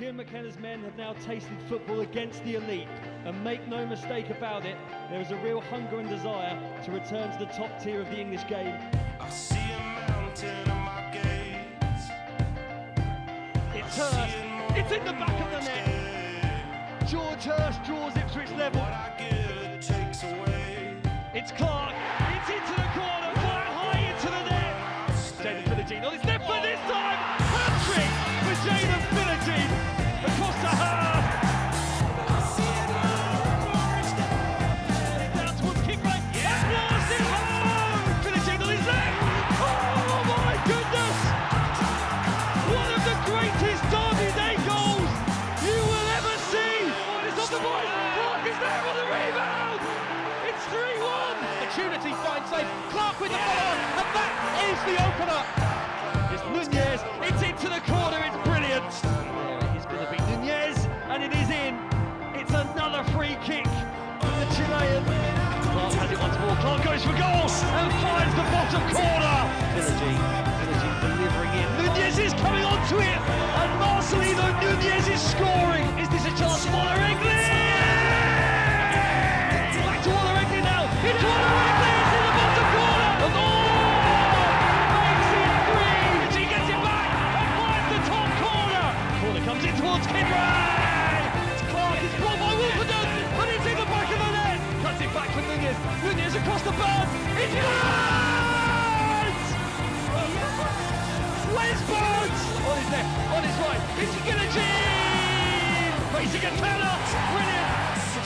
Kieran McKenna's men have now tasted football against the elite, and make no mistake about it, there is a real hunger and desire to return to the top tier of the English game. I see a mountain on my gates. It's Hurst, it's in the back of the net. George Hurst draws Ipswich level. What I give takes away. It's Clark, it's into the corner, quite high into the net. Jaden Philogene on his left foot this time. Hat-trick for Jaden Philogene across to Hurst. Down towards kick right, and blast it home. Philogene on his left. Oh my goodness! One of the greatest Derby Day goals you will ever see. Oh, it's on the right. Clark is there on the rebound. It's 3-1. Opportunity, fine save. Clark with the follow, and that is the opener. It's Nunez, it's into the corner, it's brilliant. There it is going to be Nunez, and it is in. It's another free kick from the Chilean. Clark has it once more, Clark goes for goal, and finds the bottom corner. Philogene delivering in. Nunez is coming onto it, and Marcelino Nunez is scoring. Is this a chance for Waller Egley? Back to Waller Egley now. It's Waller Egley, it's in the bottom corner. And makes it three. He gets it back and finds the top corner. Corner comes in towards Kieran. Clark is blocked by Wolverton, but it's in the back of the net. Cuts it back for Nunez. Nunez across the board. It's Burns! Where's Burns? On his left, on his right. It's Gillagine! Facing a Keller. Brilliant.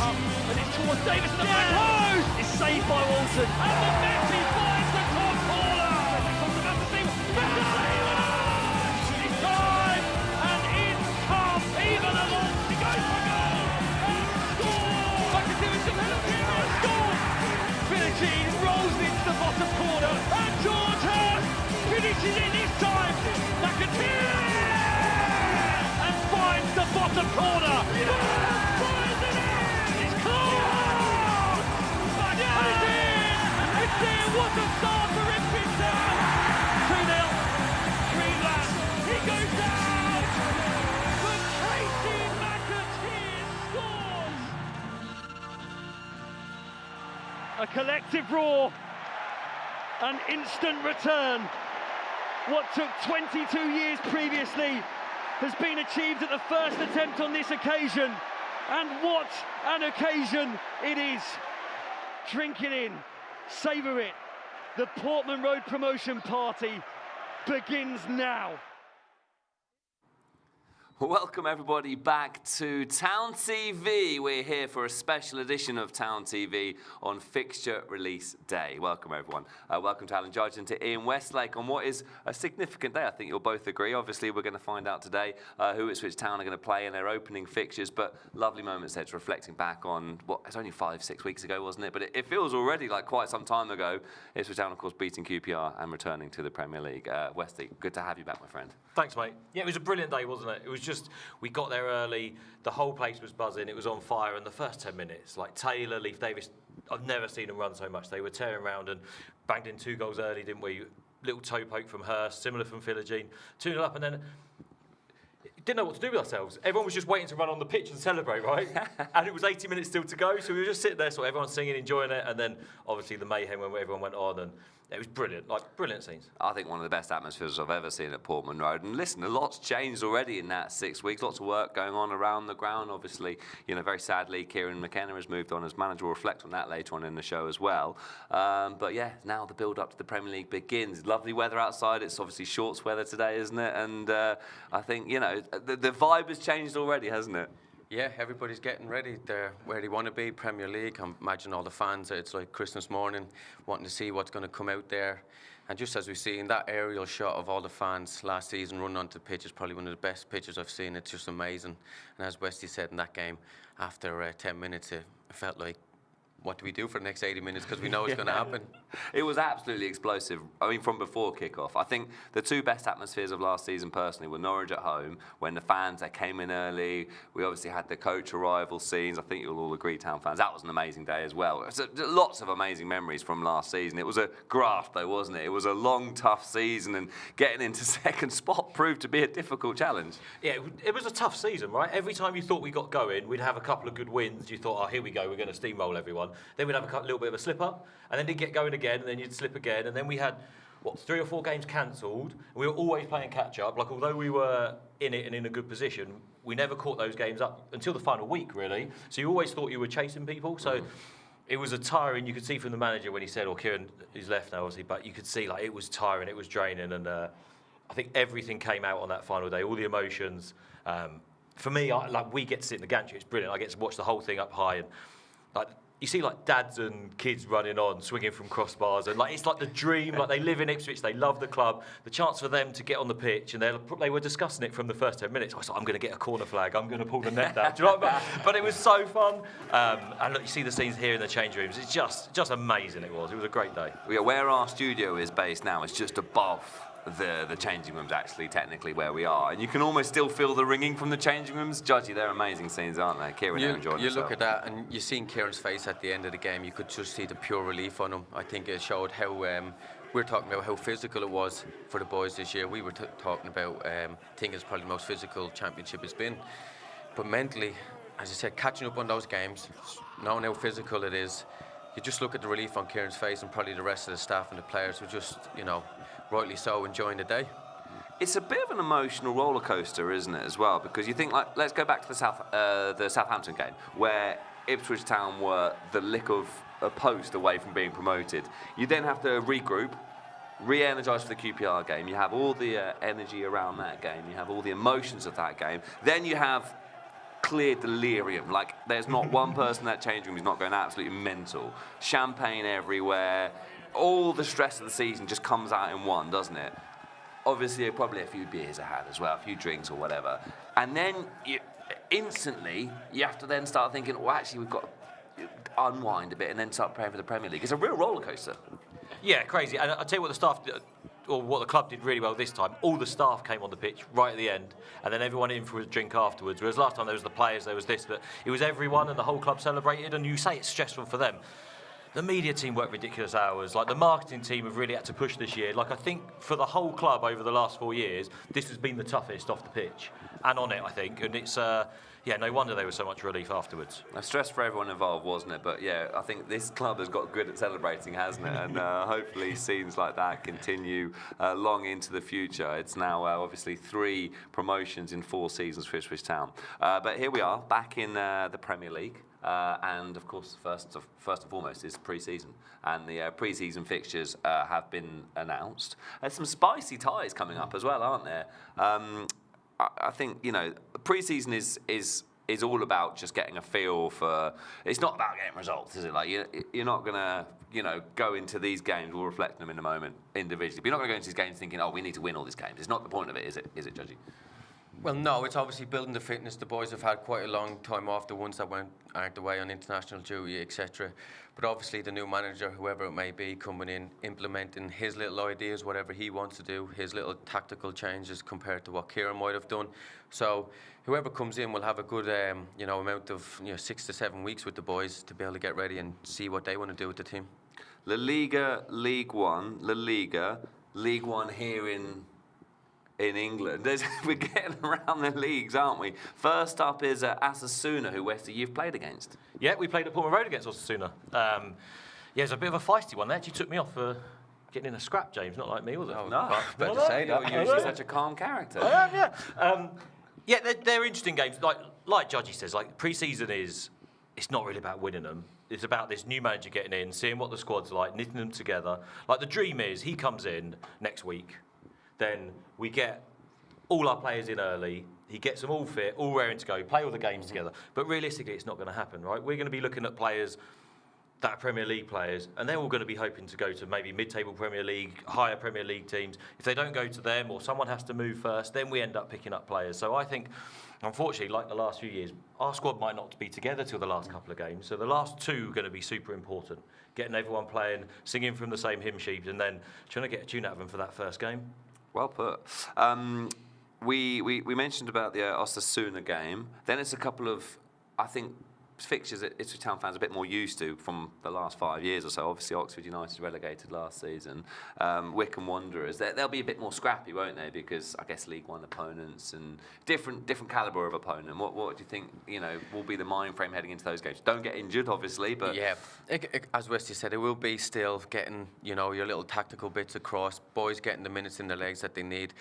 Up, and it's towards Davis in the back post. It's saved by Walton. And the Messi finds the top corner. Comes about to see. It's time, and in comes even along. He goes for goal and scores. Philogene scores. Philogene rolls into the bottom corner, and George Hurst finishes it this time. McKenna and finds the bottom corner. Finds it in. It's Clark. And it's in. It's in. What a start for Ipswich Town. 2-0. 3 laps. He goes down. But Tracy McAteer scores. A collective roar. An instant return. What took 22 years previously has been achieved at the first attempt on this occasion. And what an occasion it is. Drink it in, savour it. The Portman Road promotion party begins now. Welcome everybody back to Town TV. We're here for a special edition of Town TV on Fixture Release Day. Welcome everyone. Welcome to Alan Judge and to Ian Westlake on what is a significant day. I think you'll both agree. Obviously we're going to find out today who Ipswich Town are going to play in their opening fixtures, but lovely moments there to reflecting back on what it's only 5-6 weeks ago, wasn't it? But it feels already like quite some time ago. Ipswich Town of course beating QPR and returning to the Premier League. Westy, good to have you back, my friend. Thanks, mate. Yeah, it was a brilliant day, wasn't it? It was just, we got there early, the whole place was buzzing, it was on fire, and the first 10 minutes, like Taylor, Leif Davis, I've never seen them run so much. They were tearing around and banged in 2 goals early, didn't we? Little toe poke from Hurst, similar from Philogene, 2-0 up, and then didn't know what to do with ourselves. Everyone was just waiting to run on the pitch and celebrate, right? And it was 80 minutes still to go, so we were just sitting there, so everyone singing, enjoying it, and then obviously the mayhem when everyone went on, and it was brilliant, like brilliant scenes. I think one of the best atmospheres I've ever seen at Portman Road. And listen, a lot's changed already in that 6 weeks. Lots of work going on around the ground. Obviously, you know, very sadly, Kieran McKenna has moved on as manager. We'll reflect on that later on in the show as well. But yeah, now the build-up to the Premier League begins. Lovely weather outside. It's obviously shorts weather today, isn't it? And I think, you know, the vibe has changed already, hasn't it? Yeah, everybody's getting ready. They're where they want to be, Premier League. I imagine all the fans, it's like Christmas morning, wanting to see what's going to come out there. And just as we've seen, that aerial shot of all the fans last season running onto the pitch is probably one of the best pictures I've seen. It's just amazing. And as Westy said in that game, after 10 minutes, it felt like, what do we do for the next 80 minutes? Because we know it's going to happen. It was absolutely explosive. I mean, from before kickoff. I think the two best atmospheres of last season, personally, were Norwich at home, when the fans, they came in early. We obviously had the coach arrival scenes. I think you'll all agree, Town fans, that was an amazing day as well. So, lots of amazing memories from last season. It was a graft, though, wasn't it? It was a long, tough season, and getting into second spot proved to be a difficult challenge. Yeah, it was a tough season, right? Every time you thought we got going, we'd have a couple of good wins. You thought, oh, here we go, we're going to steamroll everyone. Then we'd have a little bit of a slip-up, and then it'd get going again, and then you'd slip again, and then we had, 3 or 4 games cancelled. We were always playing catch-up. Like, although we were in it and in a good position, we never caught those games up until the final week, really. So you always thought you were chasing people. So it was a tiring, you could see from the manager when he said, Kieran, he's left now, obviously, but you could see, like, it was tiring, it was draining, and I think everything came out on that final day, all the emotions. For me, we get to sit in the gantry, it's brilliant. I get to watch the whole thing up high, and like, you see like dads and kids running on, swinging from crossbars, and like it's like the dream. Like, they live in Ipswich, they love the club. The chance for them to get on the pitch, and they were discussing it from the first 10 minutes. I was like, I'm going to get a corner flag, I'm going to pull the net down. Do you know what I mean? But it was so fun. And look, you see the scenes here in the change rooms. It's just amazing. It was a great day. Yeah, where our studio is based now, it's just above the changing rooms, actually, technically, where we are. And you can almost still feel the ringing from the changing rooms. Judgy, they're amazing scenes, aren't they? Kieran, you enjoyed You look at that, and you seen Kieran's face at the end of the game. You could just see the pure relief on him. I think it showed how, we're talking about how physical it was for the boys this year. We were talking about, I think it's probably the most physical championship it's been. But mentally, as I said, catching up on those games, knowing how physical it is, you just look at the relief on Kieran's face, and probably the rest of the staff and the players were just, rightly so, enjoying the day. It's a bit of an emotional roller coaster, isn't it, as well? Because you think, like, let's go back to the Southampton game, where Ipswich Town were the lick of a post away from being promoted. You then have to regroup, re-energise for the QPR game. You have all the energy around that game. You have all the emotions of that game. Then you have clear delirium. Like, there's not one person in that change room who's not going absolutely mental. Champagne everywhere. All the stress of the season just comes out in one, doesn't it? Obviously, probably a few beers I had as well, a few drinks or whatever. And then instantly, you have to then start thinking, well, actually, we've got to unwind a bit and then start praying for the Premier League. It's a real roller coaster. Yeah, crazy. And I'll tell you what the staff did, or what the club did really well this time. All the staff came on the pitch right at the end, and then everyone in for a drink afterwards. Whereas last time there was the players, there was this, but it was everyone, and the whole club celebrated. And you say it's stressful for them. The media team worked ridiculous hours. Like, the marketing team have really had to push this year. Like, I think for the whole club over the last 4 years, this has been the toughest off the pitch and on it, I think. And it's, no wonder there was so much relief afterwards. A stress for everyone involved, wasn't it? But yeah, I think this club has got good at celebrating, hasn't it? And hopefully scenes like that continue long into the future. It's now obviously 3 promotions in 4 seasons for Ipswich Town. But here we are, back in the Premier League. And of course, first and foremost is pre-season, and the pre-season fixtures have been announced. There's some spicy ties coming up as well, aren't there? I think pre-season is all about just getting a feel for. It's not about getting results, is it? Like, you're not gonna go into these games. We'll reflect on them in a moment individually. But you're not gonna go into these games thinking, we need to win all these games. It's not the point of it, is it? Is it, Judgy? Well, no, it's obviously building the fitness. The boys have had quite a long time off, the ones that aren't away on international duty, etc. But obviously the new manager, whoever it may be, coming in, implementing his little ideas, whatever he wants to do, his little tactical changes compared to what Kieran might have done. So whoever comes in will have a good amount of 6 to 7 weeks with the boys to be able to get ready and see what they want to do with the team. La Liga, League One, La Liga, League One here in England. We're getting around the leagues, aren't we? First up is Osasuna, who, Westy, you've played against. Yeah, we played at Portman Road against Osasuna. It's a bit of a feisty one. They actually took me off for getting in a scrap, James. Not like me, was it? Oh, no. Better to say that. You're usually such a calm character. I am, yeah. They're interesting games. Like Judgy says, like, pre-season it's not really about winning them. It's about this new manager getting in, seeing what the squad's like, knitting them together. Like, the dream is he comes in next week. Then we get all our players in early. He gets them all fit, all raring to go, play all the games together. But realistically, it's not going to happen, right? We're going to be looking at players that are Premier League players, and they're all going to be hoping to go to maybe mid-table Premier League, higher Premier League teams. If they don't go to them, or someone has to move first, then we end up picking up players. So I think, unfortunately, like the last few years, our squad might not be together till the last couple of games. So the last two are going to be super important. Getting everyone playing, singing from the same hymn sheet, and then trying to get a tune out of them for that first game. Well put. We mentioned about the Osasuna game. Then it's a couple of, I think, fixtures that Ipswich Town fans are a bit more used to from the last 5 years or so. Obviously, Oxford United relegated last season. Wycombe Wanderers. They'll be a bit more scrappy, won't they? Because I guess League One opponents and different calibre of opponent. What do you think? Will be the mind frame heading into those games? Don't get injured, obviously, but yeah, as Westy said, it will be still getting your little tactical bits across. Boys getting the minutes in their legs that they need.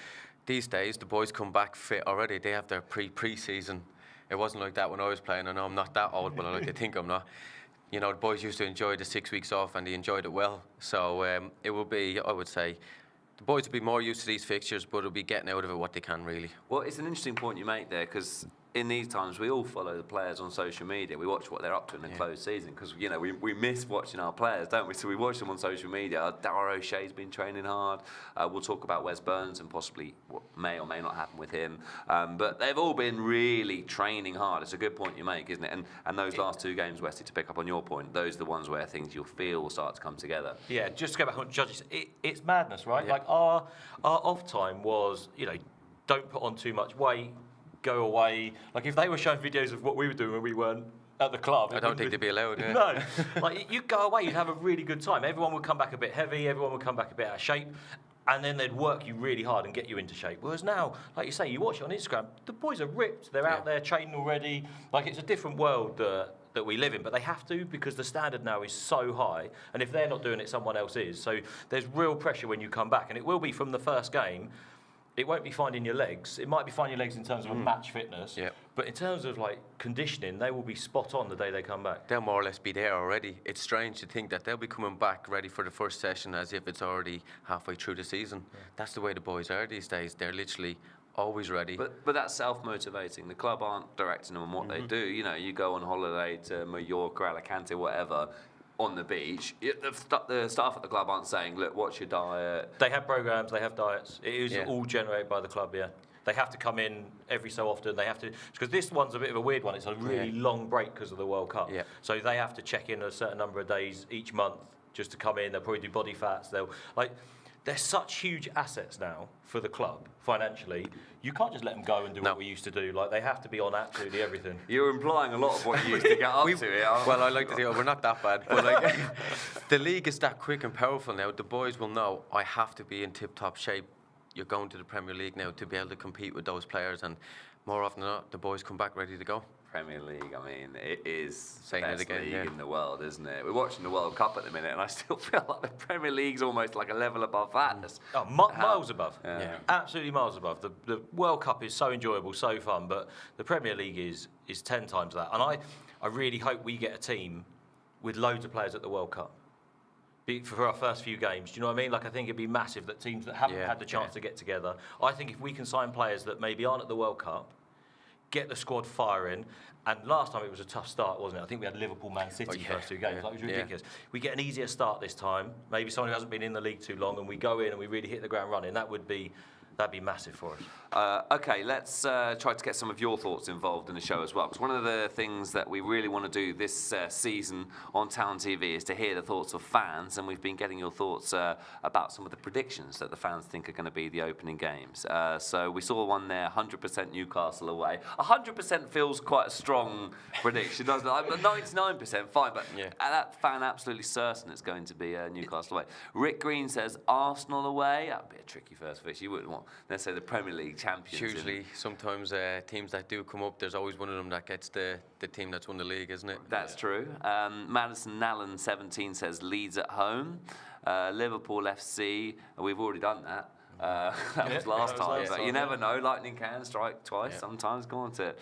These days, the boys come back fit already. They have their pre-season. It wasn't like that when I was playing. I know I'm not that old, but I like to think I'm not. The boys used to enjoy the 6 weeks off, and they enjoyed it well. So it will be, I would say, the boys will be more used to these fixtures, but it'll be getting out of it what they can, really. Well, it's an interesting point you make there, because in these times, we all follow the players on social media. We watch what they're up to in a closed season, because we miss watching our players, don't we? So we watch them on social media. Darragh O'Shea's been training hard. We'll talk about Wes Burns and possibly what may or may not happen with him. But they've all been really training hard. It's a good point you make, isn't it? And those last two games, Westy, to pick up on your point, those are the ones where things you'll feel will start to come together. Yeah, just to go back on judges, it's madness, right? Yeah. Like our off time was, don't put on too much weight. Go away. Like if they were showing videos of what we were doing when we weren't at the club, I don't think they'd be allowed. Yeah. No, like you'd go away, you'd have a really good time. Everyone would come back a bit heavy. Everyone would come back a bit out of shape, and then they'd work you really hard and get you into shape. Whereas now, like you say, you watch it on Instagram, the boys are ripped. They're out there training already. Like it's a different world that we live in, but they have to, because the standard now is so high, and if they're not doing it, someone else is. So there's real pressure when you come back, and it will be from the first game. It won't be finding your legs. It might be finding your legs in terms of a match fitness, but in terms of like conditioning, they will be spot on the day they come back. They'll more or less be there already. It's strange to think that they'll be coming back ready for the first session as if it's already halfway through the season. That's the way the boys are these days. They're literally always ready. But that's self-motivating. The club aren't directing them on what they do. You go on holiday to Mallorca, Alicante, whatever, on the beach. The staff at the club aren't saying, look, what's your diet? They have programs, they have diets. It is all generated by the club, They have to come in every so often. They have to, because this one's a bit of a weird one. It's a really long break because of the World Cup. Yeah. So they have to check in a certain number of days each month just to come in. They'll probably do body fats. They're such huge assets now for the club financially. You can't just let them go and do what we used to do. Like they have to be on absolutely everything. You're implying a lot of what you used to get up to here. Well, I like to say we're not that bad, but like the league is that quick and powerful now. The boys will know I have to be in tip-top shape. You're going to the Premier League now to be able to compete with those players, and more often than not, the boys come back ready to go. Premier League, I mean, it is the Saying it best again, league in the world, isn't it? We're watching the World Cup at the minute, and I still feel like the Premier League's almost like a level above that. Miles above. Yeah. Absolutely miles above. The World Cup is so enjoyable, so fun, but the Premier League is 10 times that. And I really hope we get a team with loads of players at the World Cup for our first few games. Do you know what I mean? Like, I think it'd be massive that teams that haven't had the chance to get together. I think if we can sign players that maybe aren't at the World Cup, get the squad firing, and last time it was a tough start, wasn't it? I think we had Liverpool, Man City first two games. That was ridiculous. We get an easier start this time. Maybe someone who hasn't been in the league too long, and we go in and we really hit the ground running. That'd be massive for us. Okay, let's try to get some of your thoughts involved in the show as well. Because one of the things that we really want to do this season on Town TV is to hear the thoughts of fans, and we've been getting your thoughts about some of the predictions that the fans think are going to be the opening games. So we saw one there, 100% Newcastle away. 100% feels quite a strong prediction, doesn't it? Like 99% fine, but that fan absolutely certain it's going to be Newcastle away. Rick Green says Arsenal away. That'd be a tricky first fix. You wouldn't want, let's say, the Premier League champions. Usually, sometimes teams that do come up, there's always one of them that gets the team that's won the league, isn't it? That's true. Madison Nallen 17 says Leeds at home. Liverpool FC, we've already done that. That was last time, but you never know. Lightning can strike twice sometimes. Go on to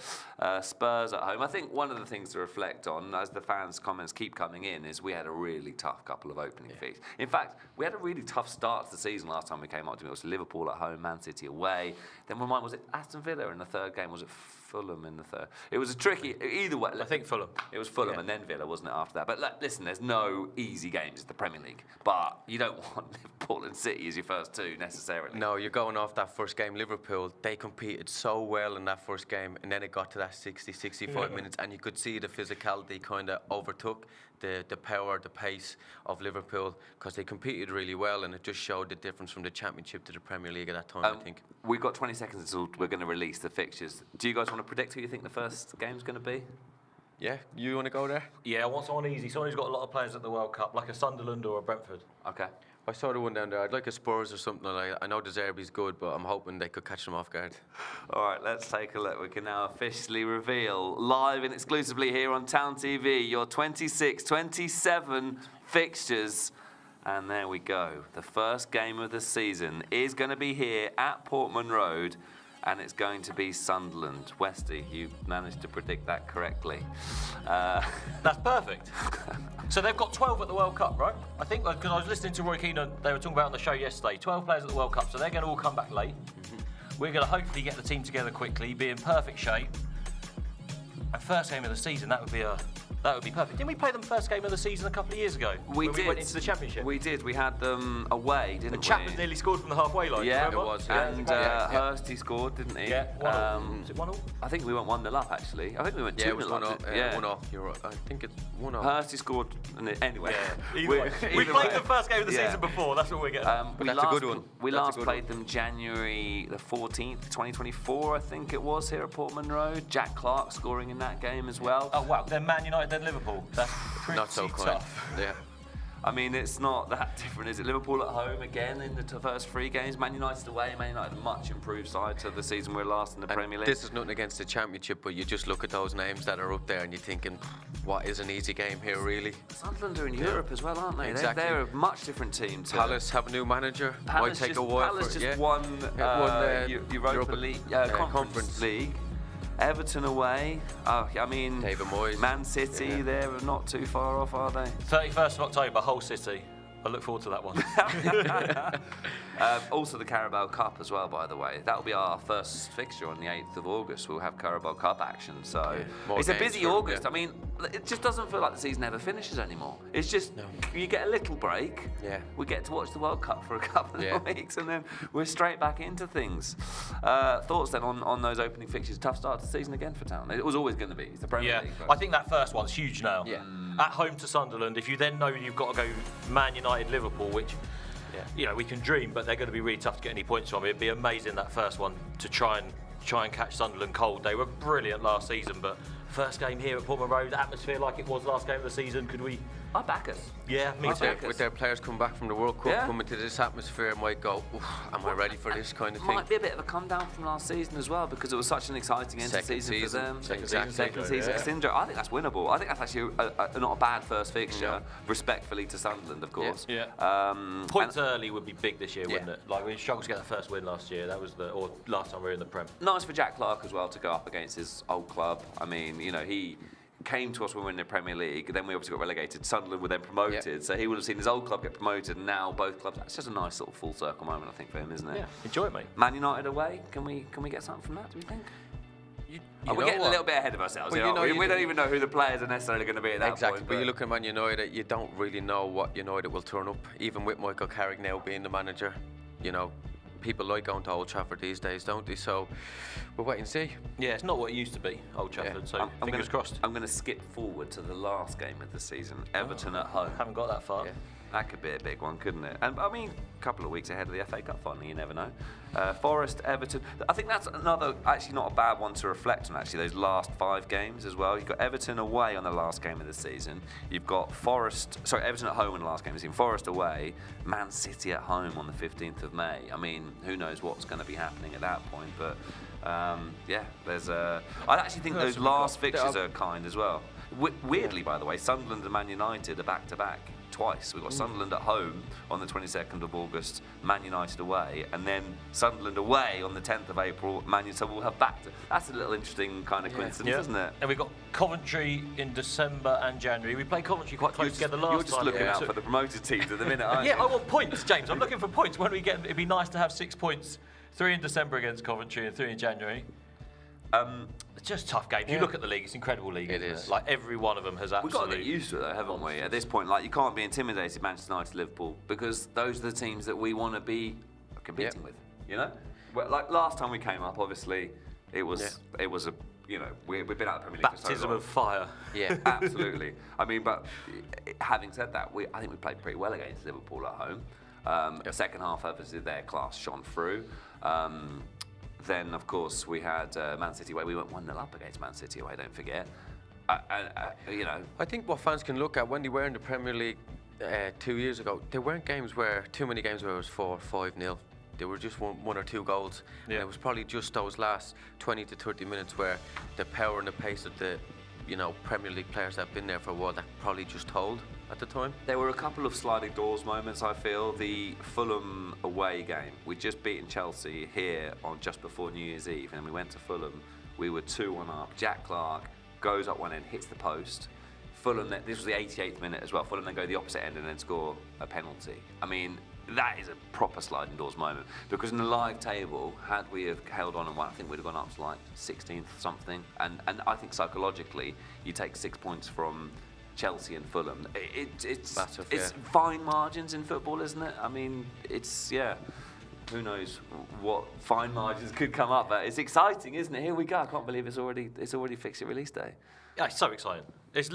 Spurs at home. I think one of the things to reflect on, as the fans' comments keep coming in, is we had a really tough couple of opening fixtures. In fact, we had a really tough start to the season last time we came up to it. It was Liverpool at home, Man City away. Then remind, was it Aston Villa in the third game? Was it Fulham in the third? It was a tricky, either way. I think Fulham. It was Fulham and then Villa, wasn't it, after that? But listen, there's no easy games in the Premier League. But you don't want Liverpool and City as your first two necessarily. No, you're going off that first game. Liverpool, they competed so well in that first game, and then it got to that 60, 65 minutes, and you could see the physicality kind of overtook the power, the pace of Liverpool, because they competed really well, and it just showed the difference from the Championship to the Premier League at that time, I think. We've got 20 seconds until we're going to release the fixtures. Do you guys want to predict who you think the first game's going to be? Yeah, you want to go there? Yeah, I want someone easy, someone who's got a lot of players at the World Cup, like a Sunderland or a Brentford. Okay. I saw the one down there. I'd like a Spurs or something. I know De Zerbi's good, but I'm hoping they could catch them off guard. All right, let's take a look. We can now officially reveal, live and exclusively here on Town TV, your 26-27 fixtures. And there we go. The first game of the season is going to be here at Portman Road, and it's going to be Sunderland. Westy, you managed to predict that correctly. That's perfect. So they've got 12 at the World Cup, right? I think, because I was listening to Roy Keane, they were talking about on the show yesterday, 12 players at the World Cup, so they're going to all come back late. We're going to hopefully get the team together quickly, be in perfect shape. And first game of the season, that would be perfect. Didn't we play them first game of the season a couple of years ago? We when did. We went into the Championship. We did. We had them away, didn't we? The Chapman nearly scored from the halfway line. Yeah, it was. And Hurst, he scored, didn't he? Yeah, 1-0. Was it 1-0? I think we went 1-0 up, actually. I think we went 2-0 Yeah, it was up. 1-0. 1-0. You're right. I think it's 1-0. Hurst, he scored. Anyway. Yeah. We played the first game of the season before. That's what we're getting. We that's last, a good one. We That's a last good played them January the 14th, 2024, I think it was, here at Portman Road. Jack Clark scoring in that game as well. Oh, wow. Then Man United, then Liverpool. That's pretty Not so kind. tough. Yeah. I mean, it's not that different, is it? Liverpool at home again in the first three games. Man United away. Man United a much improved side to the season we're last in the Premier League. This is nothing against the Championship, but you just look at those names that are up there and you're thinking, what is an easy game here, really? Sunderland are in Europe as well, aren't they? Exactly. They're a much different team. To Palace have a new manager. Palace Might take just, a while Palace for just it. won Europa League, Conference. Conference League. Everton away. I mean, David Moyes. Man City, they're not too far off, are they? 31st of October, Hull City. I look forward to that one. Also the Carabao Cup as well, by the way. That'll be our first fixture on the 8th of August. We'll have Carabao Cup action. So it's a busy August. I mean, it just doesn't feel like the season ever finishes anymore. It's just, you get a little break. Yeah. We get to watch the World Cup for a couple of weeks, and then we're straight back into things. Thoughts then on those opening fixtures? Tough start to the season again for Town. It was always going to be. It's the Premier League. I think that first one's huge now. Yeah. At home to Sunderland, if you then know you've got to go Man United, Liverpool, which you know we can dream, but they're going to be really tough to get any points from. It'd be amazing that first one to try and catch Sunderland cold. They were brilliant last season, but first game here at Portman Road, atmosphere like it was last game of the season. Could we? I back us. Yeah, me too. With their players coming back from the World Cup, coming to this atmosphere, might go, am I ready for this kind of thing? Might be a bit of a come down from last season as well, because it was such an exciting end to season for them. Second season syndrome. I think that's winnable. I think that's actually not a bad first fixture, respectfully to Sunderland, of course. Points early would be big this year, wouldn't it? Like we struggled to get the first win last year. That was or last time we were in the Prem. Nice for Jack Clark as well to go up against his old club. I mean, you know, he came to us when we were in the Premier League, then we obviously got relegated. Sunderland were then promoted, so he would have seen his old club get promoted, and now both clubs. It's just a nice sort of full circle moment, I think, for him, isn't it? Yeah, enjoy it, mate. Man United away, can we get something from that? Do we think? We're getting a little bit ahead of ourselves. Well, we don't even know who the players are necessarily going to be at that point. But you look at Man United, you don't really know what United will turn up. Even with Michael Carrick now being the manager, you know, people like going to Old Trafford these days, don't they? So we'll wait and see. Yeah, it's not what it used to be, Old Trafford. So fingers crossed. I'm going to skip forward to the last game of the season, Everton at home. Haven't got that far. Yeah. That could be a big one, couldn't it? And I mean, a couple of weeks ahead of the FA Cup final, you never know. Forest, Everton. I think that's another, actually not a bad one to reflect on, actually, those last 5 games as well. You've got Everton away on the last game of the season. You've got Everton at home on the last game of the season. Forest away, Man City at home on the 15th of May. I mean, who knows what's going to be happening at that point, but I actually think those last fixtures are kind as well. Weirdly, by the way, Sunderland and Man United are back-to-back. twice. We've got Sunderland at home on the 22nd of August, Man United away, and then Sunderland away on the 10th of April, Man United. So we'll have back to... That's a little interesting kind of coincidence, isn't it? And we've got Coventry in December and January. We played Coventry quite close together last time. You're just looking out for the promoted teams at the minute, aren't you? Yeah, I want points, James. I'm looking for points. When we get, it'd be nice to have 6 points. 3 in December against Coventry and 3 in January. It's just tough games. You look at the league; it's an incredible league. It is. Like every one of them has absolutely. We've got to get used to it, though, haven't we? At this point, like you can't be intimidated, Manchester United, Liverpool, because those are the teams that we want to be competing with. You know, well, like last time we came up, obviously, it was a we've been out of the Premier League Baptism for so long. of fire. Yeah. Absolutely. I mean, but having said that, I think we played pretty well against Liverpool at home. Second half, obviously, their class shone through. Then, of course, we had Man City away. We went 1-0 up against Man City away, don't forget. I think what fans can look at when they were in the Premier League 2 years ago, there weren't too many games where it was 4-5-0. There were just one or two goals. Yeah. And it was probably just those last 20 to 30 minutes where the power and the pace of the Premier League players that have been there for a while, that probably just told at the time. There were a couple of sliding doors moments, I feel. The Fulham away game, we'd just beaten Chelsea here on just before New Year's Eve, and we went to Fulham. We were 2-1 up. Jack Clark goes up one end, hits the post. Fulham, this was the 88th minute as well. Fulham then go the opposite end and then score a penalty. I mean, that is a proper sliding doors moment, because in the live table, had we have held on and won, I think we'd have gone up to like 16th something. And I think psychologically, you take 6 points from Chelsea and Fulham. It's Massive, it's fine margins in football, isn't it? I mean, who knows what fine margins could come up, but it's exciting, isn't it? Here we go. I can't believe it's already fixture release day. Yeah, it's so exciting.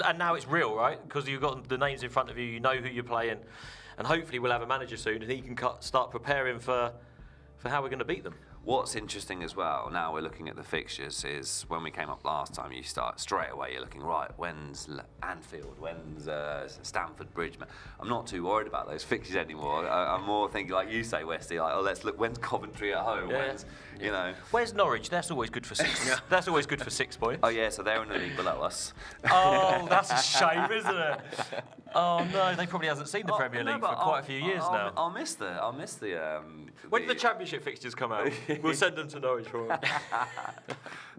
And now it's real, right? Because you've got the names in front of you. You know who you're playing, and hopefully we'll have a manager soon, and he can start preparing for how we're going to beat them. What's interesting as well, now we're looking at the fixtures, is when we came up last time, you start straight away, you're looking, right, when's Anfield, when's Stamford Bridge? I'm not too worried about those fixtures anymore. I'm more thinking, like you say, Westy, like, let's look, when's Coventry at home? Yeah. When's, you know. Where's Norwich? That's always good for 6. That's always good for 6 points. Oh, yeah, so they're in the league below us. Oh, that's a shame, isn't it? Oh, no, they probably hasn't seen the Premier League for quite a few years now. I'll miss the. When do the Championship fixtures come out? We'll send them to Norwich for them.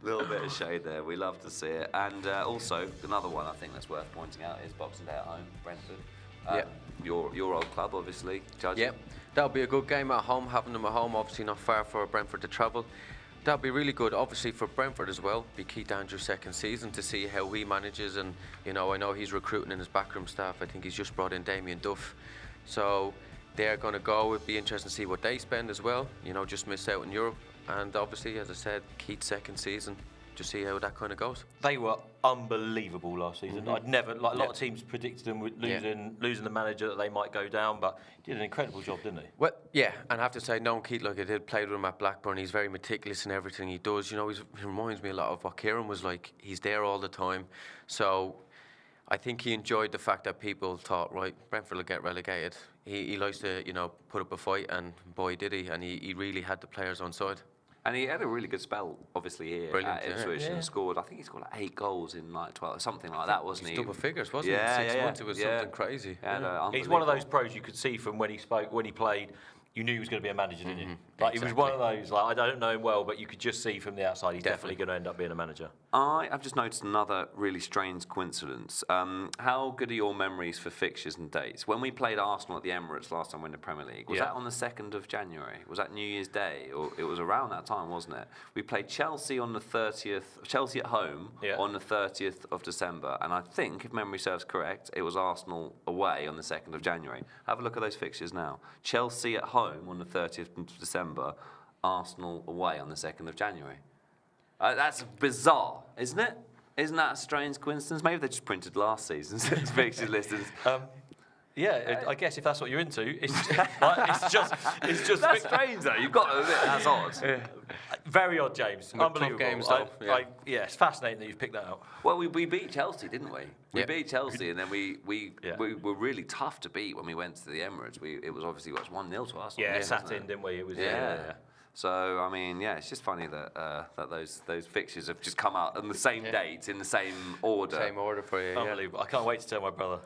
Little bit of shade there. We love to see it. And also, another one I think that's worth pointing out is Boxing Day at home, Brentford. Your old club, obviously. Judging. Yep, that'll be a good game at home, having them at home, obviously not far for Brentford to travel. That'll be really good, obviously, for Brentford as well. Be Keith Andrews' second season to see how he manages, and I know he's recruiting in his backroom staff. I think he's just brought in Damien Duff, so they're going to go. It'd be interesting to see what they spend as well. Just miss out in Europe, and obviously, as I said, Keith's second season. Just see how that kind of goes. They were unbelievable last season. I'd never, a lot of teams predicted them with losing the manager, that they might go down, but he did an incredible job, didn't he? Well, yeah, and I have to say, knowing Keith like I did, played with him at Blackburn, he's very meticulous in everything he does. He reminds me a lot of what Kieran was like. He's there all the time. So I think he enjoyed the fact that people thought, right, Brentford will get relegated. He likes to, put up a fight, and boy, did he. And he really had the players on side. And he had a really good spell, obviously, here at Ipswich, and scored, I think he scored like 8 goals in like 12, something like that, wasn't he? Double figures, wasn't it? 6 months, it was something crazy. He's one of those pros you could see from when he spoke, when he played. You knew he was going to be a manager, didn't you? Like, he was one of those, like, I don't know him well, but you could just see from the outside he's definitely going to end up being a manager. I've just noticed another really strange coincidence. How good are your memories for fixtures and dates? When we played Arsenal at the Emirates last time we were in the Premier League, was that on the 2nd of January? Was that New Year's Day? Or it was around that time, wasn't it? We played Chelsea on the 30th, Chelsea at home on the 30th of December. And I think, if memory serves correct, it was Arsenal away on the 2nd of January. Have a look at those fixtures now. Chelsea at home on the 30th of December, Arsenal away on the 2nd of January. That's bizarre, isn't it? Isn't that a strange coincidence? Maybe they just printed last season's fixture listings. I guess if that's what you're into, it's just. That's strange though. You've got to admit that's odd. Very odd, James. Unbelievable. Games, though. It's fascinating that you've picked that out. Well, we beat Chelsea, didn't we? We beat Chelsea, and then we were really tough to beat when we went to the Emirates. It was obviously 1-0 to us. Yeah, sat in, didn't we? It was. So I mean, yeah, it's just funny that that those fixtures have just come out on the same date in the same order. Same order for you. Unbelievable. I can't wait to tell my brother.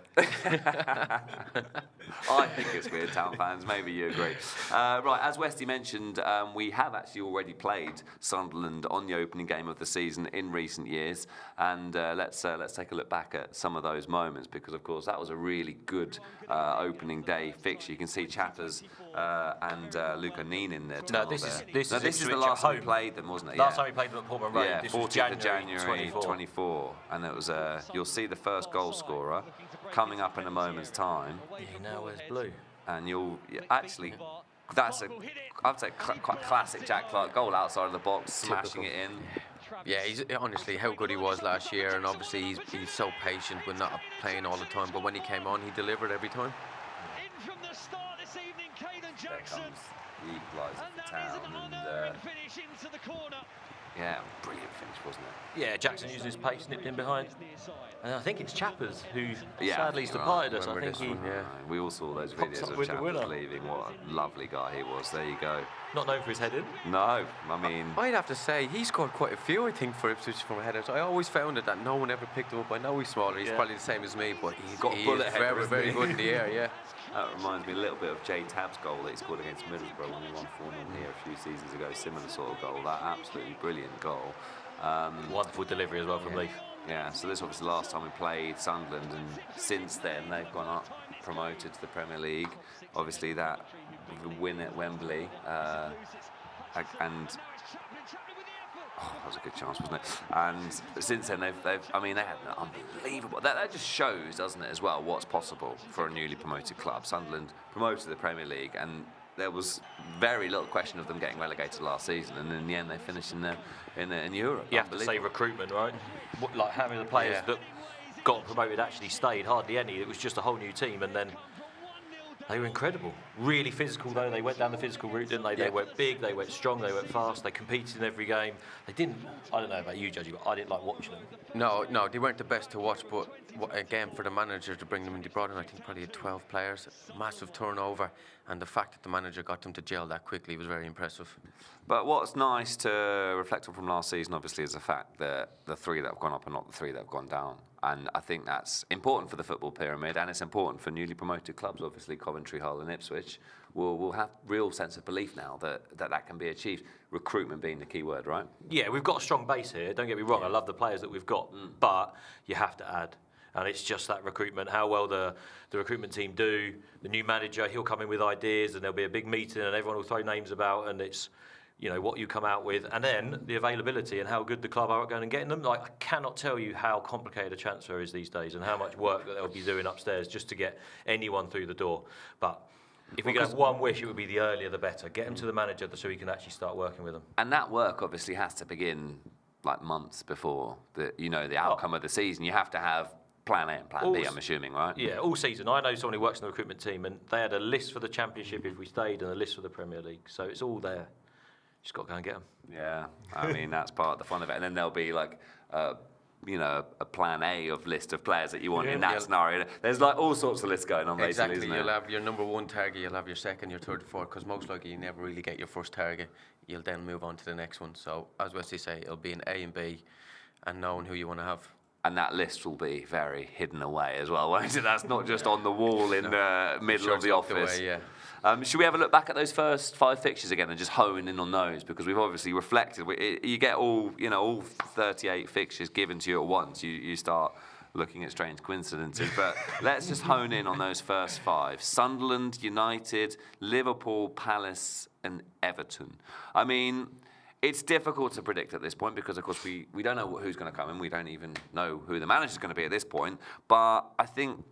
I think it's weird, Town fans. Maybe you agree. Right, as Westy mentioned, we have actually already played Sunderland on the opening game of the season in recent years, and let's take a look back at some of those moments, because of course that was a really good opening day fixture. You can see Chatters and Luca Neen in there. No, this is the last time we played them, wasn't it? Last time we played them at Portman Road. Yeah, this was 14th of January 24. 24, and it was you'll see the first goal scorer coming up in a moment's time. Yeah, now where's Blue? And actually, that's I'd say quite classic Jack Clark goal outside of the box, smashing it in. Yeah, he's honestly how good he was last year, and obviously he's so patient with not playing all the time. But when he came on, he delivered every time. In from the start this evening, Kieran There Jackson. comes the equaliser And for that is Town, another and finish into the corner. yeah, brilliant finish, wasn't it? Yeah, Jackson using his pace, nipped in behind. And I think it's Chappers who Yeah, sadly has you're departed right. us. I Remember think he, this one, yeah. We all saw those Pops videos up of with the Chappers winner. leaving. What a lovely guy he was. There you go. not known for his heading. No, I mean, I'd have to say he scored quite a few, I think, for Ipswich from headers. I always found it that no one ever picked him up. I know he's smaller. He's probably the same as me, but got a he bullet is header, very, isn't very he? good in the air. Yeah. that reminds me a little bit of Jay Tabb's goal that he scored against Middlesbrough when he won 4-0 here a few seasons ago. Similar sort of goal. That absolutely brilliant goal. Wonderful delivery as well from Leaf. Yeah, so this was obviously the last time we played Sunderland, and since then they've gone up, promoted to the Premier League. Obviously that win at Wembley, and that was a good chance, wasn't it? And since then they had an unbelievable. That just shows, doesn't it, as well, what's possible for a newly promoted club. Sunderland promoted to the Premier League, and there was very little question of them getting relegated last season, and in the end they finished in Europe. You have to say recruitment, right? Like how many of the players that got promoted actually stayed? Hardly any. It was just a whole new team, and then they were incredible. Really physical though. They went down the physical route, didn't they? They went big, they went strong, they went fast. They competed in every game. They didn't. I don't know about you, Judgy, but I didn't like watching them. No, they weren't the best to watch, but again, for the manager to bring them in, they brought in, I think, probably 12 players, massive turnover, and the fact that the manager got them to gel that quickly was very impressive. But what's nice to reflect on from last season, obviously, is the fact that the three that have gone up are not the three that have gone down. And I think that's important for the football pyramid, and it's important for newly promoted clubs. Obviously, Coventry, Hull and Ipswich will have real sense of belief now that can be achieved. Recruitment being the key word, right? Yeah, we've got a strong base here. Don't get me wrong. I love the players that we've got, but you have to add. And it's just that recruitment, how well the recruitment team do. The new manager, he'll come in with ideas, and there'll be a big meeting, and everyone will throw names about, and it's, what you come out with, and then the availability and how good the club are at going and getting them. Like, I cannot tell you how complicated a transfer is these days, and how much work that they'll be doing upstairs just to get anyone through the door. But if we could have one wish, it would be the earlier the better. Get them to the manager so he can actually start working with them. And that work obviously has to begin like months before the outcome of the season. You have to have plan A and plan B, I'm assuming, right? Yeah, all season. I know someone who works in the recruitment team, and they had a list for the Championship if we stayed, and a list for the Premier League. So it's all there. Just got to go and get them. Yeah, I mean, that's part of the fun of it. And then there'll be like, a plan A of list of players that you want in that scenario. There's like all sorts of lists going on, basically, Exactly. isn't You'll it? have your number one target, you'll have your second, your third, fourth, because most likely you never really get your first target. You'll then move on to the next one. So, as Wesley say, it'll be an A and B, and knowing who you want to have. And that list will be very hidden away as well, won't it? That's not just on the wall in the middle of the office. Away, yeah. Should we have a look back at those first 5 fixtures again and just hone in on those? Because we've obviously reflected. You get all 38 fixtures given to you at once. You start looking at strange coincidences. But let's just hone in on those first 5. Sunderland, United, Liverpool, Palace and Everton. I mean, it's difficult to predict at this point because, of course, we don't know who's going to come in. We don't even know who the manager's going to be at this point. But I think,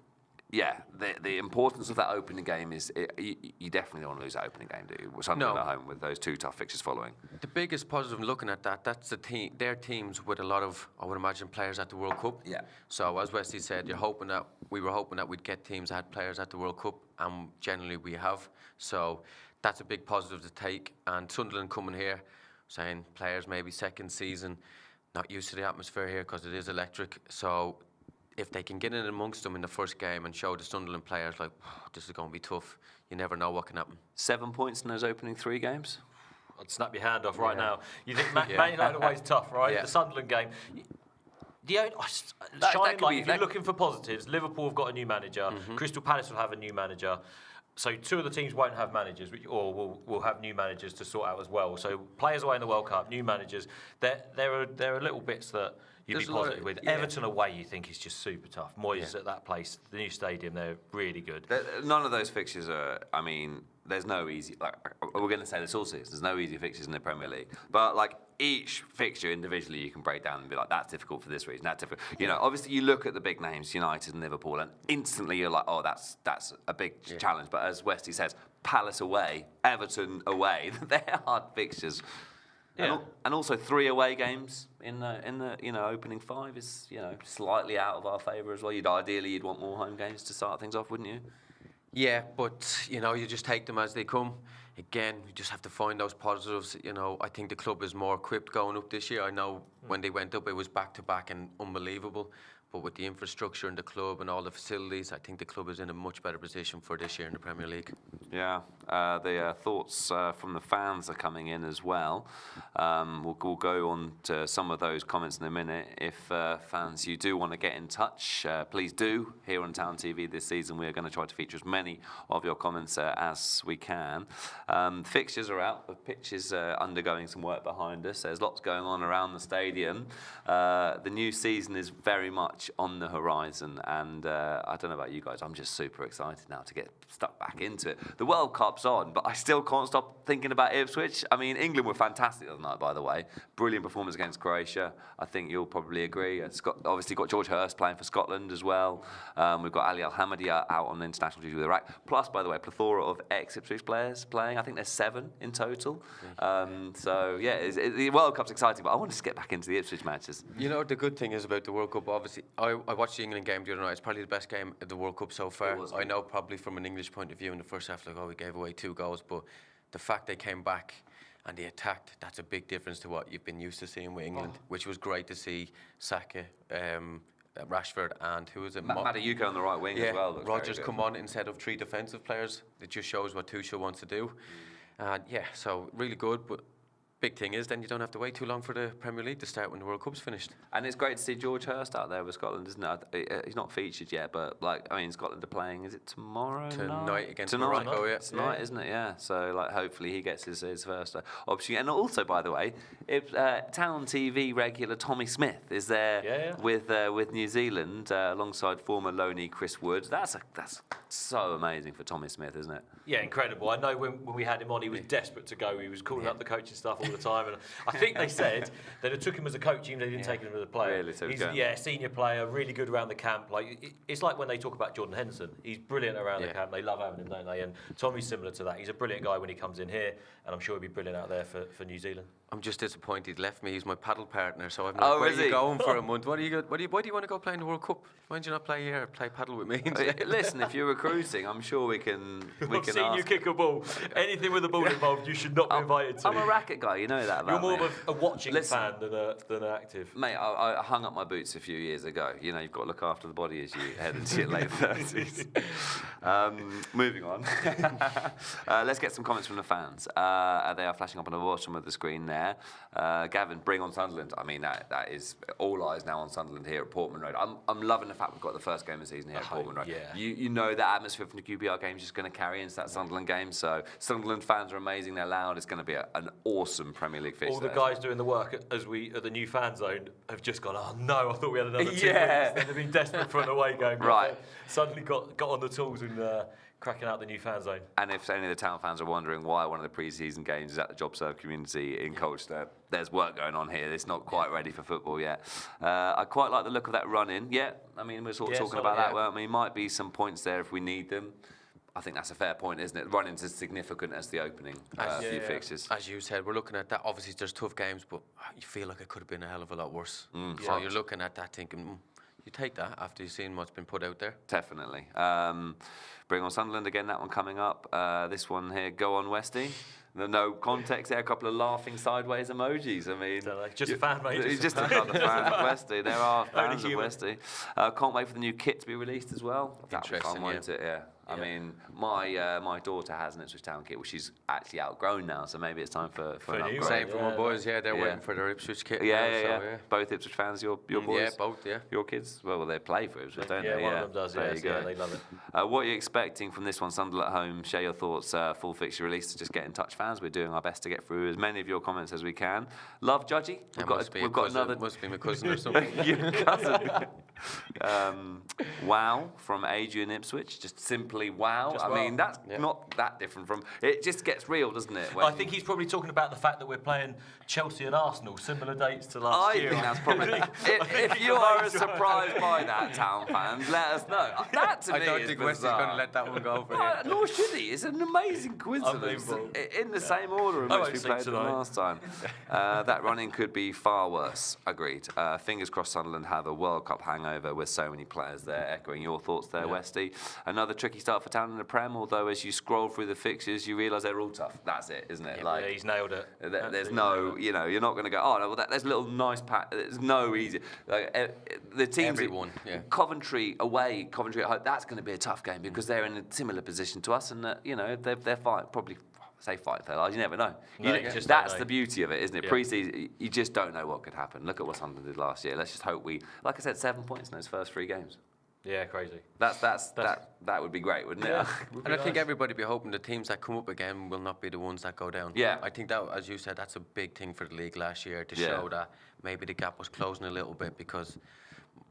the importance of that opening game is you definitely don't want to lose that opening game, do you? Sunderland at home with those 2 tough fixtures following. The biggest positive looking at that's their teams with a lot of, I would imagine, players at the World Cup. Yeah. So as Wesley said, we were hoping that we'd get teams that had players at the World Cup, and generally we have. So that's a big positive to take. And Sunderland coming here, saying players maybe second season, not used to the atmosphere here because it is electric. So if they can get in amongst them in the first game and show the Sunderland players this is going to be tough, you never know what can happen. 7 points in those opening 3 games? I'd snap your hand off right Yeah. now. You think Man United away is tough, right? Yeah. The Sunderland game. That Shining could light, be- if you're that- looking for positives, Liverpool have got a new manager. Crystal Palace will have a new manager. So 2 of the teams won't have managers, or will have new managers to sort out as well. So players away in the World Cup, new managers. There are little bits that you'd There's be a lot positive of- with. yeah. Everton away, you think is just super tough. Moyes at that place, the new stadium, they're really good. None of those fixtures are. I mean, there's no easy. Like we're going to say this all season. There's no easy fixtures in the Premier League. But like each fixture individually, you can break down and be like, that's difficult for this reason. That's difficult. You know, obviously you look at the big names, United and Liverpool, and instantly you're like, oh, that's a big challenge. But as Westy says, Palace away, Everton away, they're hard fixtures. Yeah. And also 3 away games in the opening 5 is slightly out of our favour as well. Ideally you'd want more home games to start things off, wouldn't you? Yeah, but you just take them as they come. Again, you just have to find those positives. I think the club is more equipped going up this year. I know when they went up, it was back to back and unbelievable. But with the infrastructure in the club and all the facilities, I think the club is in a much better position for this year in the Premier League. Yeah, the thoughts from the fans are coming in as well. We'll go on to some of those comments in a minute. If fans, you do want to get in touch, please do. Here on Town TV this season, we are going to try to feature as many of your comments as we can. Fixtures are out. The pitch is undergoing some work behind us. There's lots going on around the stadium. The new season is very much on the horizon, and I don't know about you guys, I'm just super excited now to get stuck back into it. The World Cup's on, but I still can't stop thinking about Ipswich. I mean, England were fantastic the other night, by the way. Brilliant performance against Croatia. I think you'll probably agree. Obviously got George Hurst playing for Scotland as well. We've got Ali Al-Hamadi out on international duty with Iraq. Plus, by the way, plethora of ex-Ipswich players playing. I think there's 7 in total. The World Cup's exciting, but I want to get back into the Ipswich matches. The good thing is about the World Cup, obviously, I watched the England game the other night. It's probably the best game of the World Cup so far. It was. I know probably from an English point of view in the first half, we gave away 2 goals, but the fact they came back and they attacked, that's a big difference to what you've been used to seeing with England, which was great to see. Saka, Rashford, and who was it? Madayuko on the right wing as well. looks Rodgers very good. come on instead of 3 defensive players. It just shows what Tuchel wants to do. And so really good, but big thing is then you don't have to wait too long for the Premier League to start when the World Cup's finished. And it's great to see George Hurst out there with Scotland, isn't it? He's not featured yet, but Scotland are playing. Is it tomorrow? Tonight against tonight? Morocco, yeah. Tonight, isn't it? Yeah. So hopefully he gets his first opportunity. And also, by the way, Town TV regular Tommy Smith is there with New Zealand alongside former loanee Chris Wood. That's so amazing for Tommy Smith, isn't it? Yeah, incredible. I know when we had him on, he was desperate to go. He was calling up the coaching staff all the time. And I think they said that it took him as a coach, even though they didn't take him as a player. Really? So he's going. Senior player, really good around the camp. It's like when they talk about Jordan Henderson. He's brilliant around the camp. They love having him, don't they? And Tommy's similar to that. He's a brilliant guy when he comes in here, and I'm sure he'll be brilliant out there for New Zealand. I'm just disappointed he left me. He's my paddle partner, so I've not where are you going for a month? Why do you want to go play in the World Cup? Why don't you not play here? Play paddle with me? Listen, if you're recruiting, I'm sure we can I've seen ask. you kick a ball. Anything with a ball involved, you should not be invited to. I'm a racket guy, you know that about You're more me. of a watching fan than an active. Mate, I hung up my boots a few years ago. You've got to look after the body as you head into your late 30s. Moving on. Let's get some comments from the fans. They are flashing up on the bottom of the screen there. Gavin, bring on Sunderland. I mean, that is all eyes now on Sunderland here at Portman Road. I'm loving the fact we've got the first game of the season here at Portman Road. Yeah. You know that atmosphere from the QPR game is just going to carry into that Sunderland game. So Sunderland fans are amazing. They're loud. It's going to be an awesome Premier League fixture. All the guys doing the work at the new fan zone have just gone, oh no, I thought we had another 2 weeks. They've been desperate for an away game. Right. Suddenly got on the tools and cracking out the new fan zone. And if any of the Town fans are wondering why one of the pre-season games is at the JobServe community in Colchester, there's work going on here. It's not quite ready for football yet. I quite like the look of that run-in. Yeah, I mean, we're sort of talking about that, weren't we? Might be some points there if we need them. I think that's a fair point, isn't it? Run-in's as significant as the opening few fixtures. As you said, we're looking at that. Obviously, there's tough games, but you feel like it could have been a hell of a lot worse. So you're looking at that thinking, you take that after you've seen what's been put out there. Definitely. Bring on Sunderland again, that one coming up. This one here, go on Westy. No context there, a couple of laughing sideways emojis. I mean, just a fan, mate. Just another fan of Westy. There are fans of Westy. Can't wait for the new kit to be released as well. That'll be fun, won't it? Yeah. I mean, my daughter has an Ipswich Town kit, which she's actually outgrown now, so maybe it's time for an upgrade. Same for my boys, they're waiting for their Ipswich kit. Yeah. Both Ipswich fans, your boys? Yeah, both, yeah. Your kids? Well, they play for Ipswich, don't they? One of them does, There you go. they love it. What are you expecting from this one? Sunderland at home, share your thoughts. Full fixture release, just get in touch, fans. We're doing our best to get through as many of your comments as we can. Love Judgy. We've got another. Must be my cousin or something. Your cousin. Wow from Adrian Ipswich. Just simply wow. Just I mean, wow. that's not that different from. It just gets real, doesn't it? I think he's probably talking about the fact that we're playing Chelsea and Arsenal, similar dates to last year. I think that's probably. If you are as surprised by that, Town fans, let us know. That to me I don't is think bizarre. Wesley's going to let that one go for him. Nor should he. It's an amazing coincidence. In the same order in which we played them last time. That running could be far worse. Agreed. Fingers crossed Sunderland have a World Cup hangover with so many players there. Echoing your thoughts there, Westy. Another tricky start for Town in the Prem, although as you scroll through the fixtures, you realise they're all tough. That's it, isn't it? Yeah, he's nailed it. There's no, you're not going to go, oh, no, well, there's a little nice pack. There's no easy. The teams, Everyone, yeah. Coventry away, Coventry at home, that's going to be a tough game because they're in a similar position to us and, they're probably fight for their lives. You never know. That's the beauty of it, isn't it? Yeah. Pre-season, you just don't know what could happen. Look at what Sunderland did last year. Let's just hope like I said, 7 points in those first 3 games. Yeah, crazy. That would be great, wouldn't it? And I think everybody be hoping the teams that come up again will not be the ones that go down. Yeah. I think that, as you said, that's a big thing for the league last year to show that maybe the gap was closing a little bit because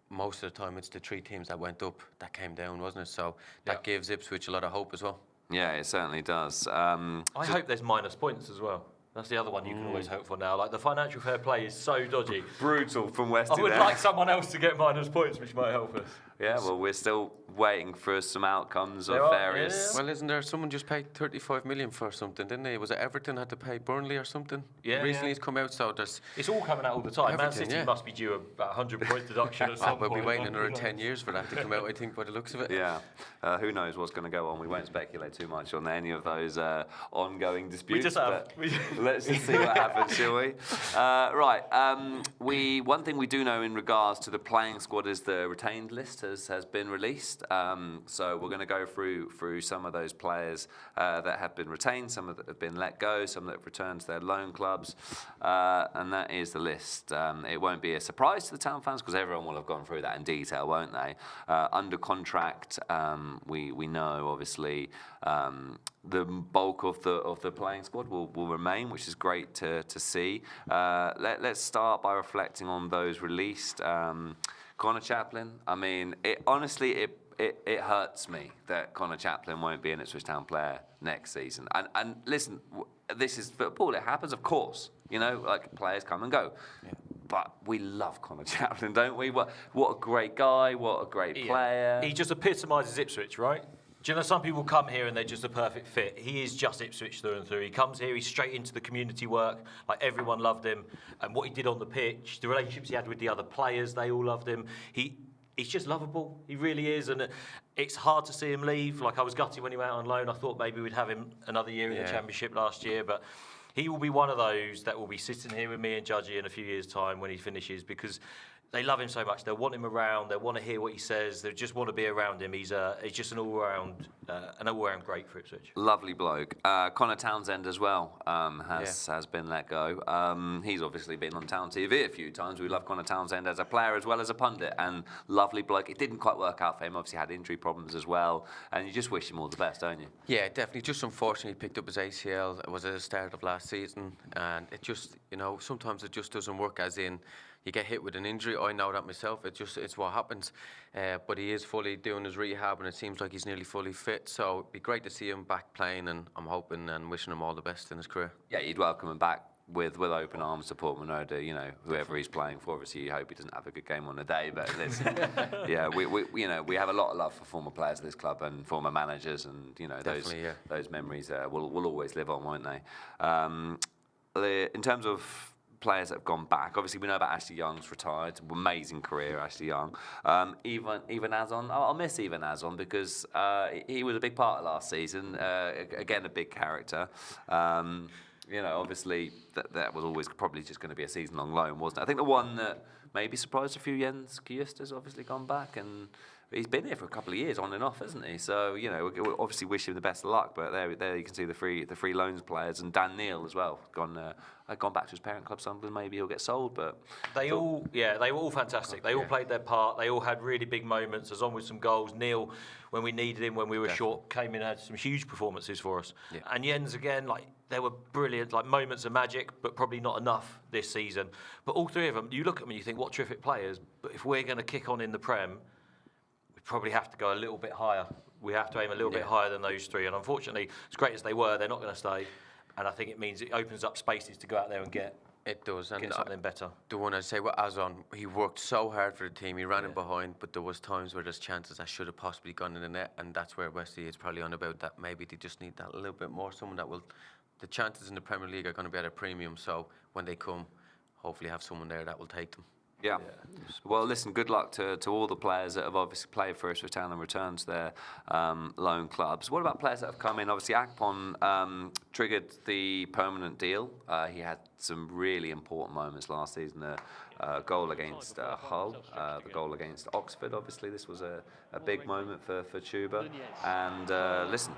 most of the time it's the 3 teams that went up that came down, wasn't it? So that gives Ipswich a lot of hope as well. Yeah, it certainly does. I hope there's minus points as well. That's the other one you can always hope for now. Like, the financial fair play is so dodgy. Brutal from West. I would like someone else to get minus points, which might help us. Yeah, well, we're still waiting for some outcomes of various. Well, isn't there someone just paid 35 million for something, didn't they? Was it Everton had to pay Burnley or something? Yeah. Recently it's come out, so there's. It's all coming out all the time. Man Everything, City must be due about 100 point deduction at some We'll point. be waiting another 10 years for that to come out, I think, by the looks of it. Yeah. Who knows what's going to go on? We won't speculate too much on any of those ongoing disputes. We just have. Let's just see what happens, shall we? Right. One thing we do know in regards to the playing squad is the retained list has been released. So we're going to go through some of those players that have been retained, some that have been let go, some that have returned to their loan clubs, and that is the list. It won't be a surprise to the Town fans because everyone will have gone through that in detail, won't they? Under contract, we know obviously the bulk of the playing squad will remain, which is great to see. Let's start by reflecting on those released. Connor Chaplin, I mean, it hurts me that Connor Chaplin won't be an Ipswich Town player next season. And listen, this is football, it happens, of course. Like players come and go. Yeah. But we love Connor Chaplin, don't we? What a great guy, what a great player. He just epitomises Ipswich, right? Do you know, some people come here and they're just a perfect fit. He is just Ipswich through and through. He comes here, he's straight into the community work. Like, everyone loved him. And what he did on the pitch, the relationships he had with the other players, they all loved him. He's just lovable. He really is. And it's hard to see him leave. Like, I was gutted when he went out on loan. I thought maybe we'd have him another year in the Championship last year. But he will be one of those that will be sitting here with me and Judgy in a few years' time when he finishes, because they love him so much. They want him around. They want to hear what he says. They just want to be around him. He's just an all-round great for Ipswich. Lovely bloke. Connor Townsend as well has been let go. He's obviously been on Town TV a few times. We love Connor Townsend as a player as well as a pundit, and lovely bloke. It didn't quite work out for him. Obviously had injury problems as well, and you just wish him all the best, don't you? Yeah, definitely. Just unfortunately picked up his ACL. It was at the start of last season, and it just, sometimes it just doesn't work, as in you get hit with an injury. I know that myself. It's what happens. But he is fully doing his rehab, and it seems like he's nearly fully fit. So it'd be great to see him back playing, and I'm hoping and wishing him all the best in his career. Yeah, you'd welcome him back with open arms to Portman Road. Whoever he's playing for. Obviously, you hope he doesn't have a good game on the day. But listen, we have a lot of love for former players of this club and former managers, and those memories will always live on, won't they? In terms of players that have gone back, obviously we know about Ashley Young's retired. Amazing career, Ashley Young. Even Azon, I'll miss Even Azon because he was a big part of last season. Again, a big character. Obviously that was always probably just going to be a season-long loan, wasn't it? I think the one that maybe surprised a few, Jens Kjust has obviously gone back, and he's been here for a couple of years on and off, hasn't he? So, you know, we obviously wish him the best of luck. But there you can see the free loans players, and Dan Neil as well, gone back to his parent club, Sunderland. Maybe he'll get sold, but they were all fantastic. They all played their part. They all had really big moments, as on with some goals. Neil, when we needed him, when we were short, came in and had some huge performances for us. Yeah. And Jens again, like, they were brilliant, like moments of magic, but probably not enough this season. But all three of them, you look at them and you think, what terrific players. But if we're going to kick on in the Prem, we probably have to go a little bit higher. We have to aim a little bit higher than those three. And unfortunately, as great as they were, they're not going to stay. And I think it means it opens up spaces to go out there and get something better. The one I say with Azon, he worked so hard for the team. He ran in behind, but there was times where there's chances that should have possibly gone in the net, and that's where Wesley is probably on about that. Maybe they just need that a little bit more. Someone that will. The chances in the Premier League are going to be at a premium. So when they come, hopefully have someone there that will take them. Yeah. Well, listen, good luck to all the players that have obviously played for us for Town and returned to their loan clubs. What about players that have come in? Obviously, Akpom triggered the permanent deal. He had some really important moments last season. The goal against Hull, the goal against Oxford. Obviously, this was a big moment for Chuba. And listen,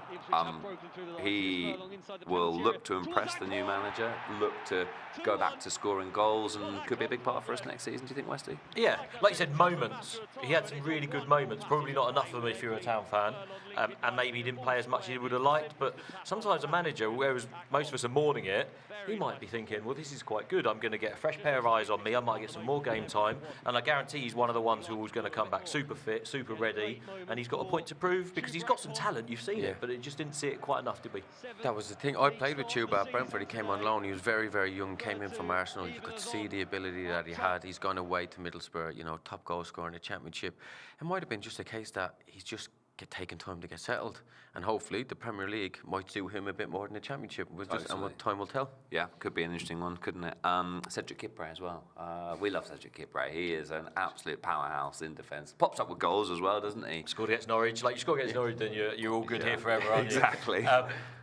he will look to impress the new manager, look to go back to scoring goals, and could be a big part for us next season. Do you think, Westy? Yeah, like you said, moments. He had some really good moments. Probably not enough of them if you're a Town fan, and maybe he didn't play as much as he would have liked. But sometimes a manager, whereas most of us are mourning it, he might be thinking, well, this is quite good. I'm going to get a fresh pair of eyes on me. I might get some more game time, and I guarantee he's one of the ones who was going to come back super fit, super ready, and he's got a point to prove because he's got some talent. You've seen it, but it just didn't see it quite enough, did we? That was the thing. I played with Chuba at Brentford. He came on loan. He was very, very young. Came in from Arsenal. You could see the ability that he had. He's gone away to Middlesbrough. You know, top goal scorer in the Championship. It might have been just a case that he's just taking time to get settled, and hopefully the Premier League might suit him a bit more than the Championship. And what time will tell. Yeah, could be an interesting one, couldn't it? Cedric Kipre as well. We love Cedric Kipre. He is an absolute powerhouse in defence. Pops up with goals as well, doesn't he? Scored against Norwich. Like, you score against Norwich, then you're all good here forever, aren't you? Exactly.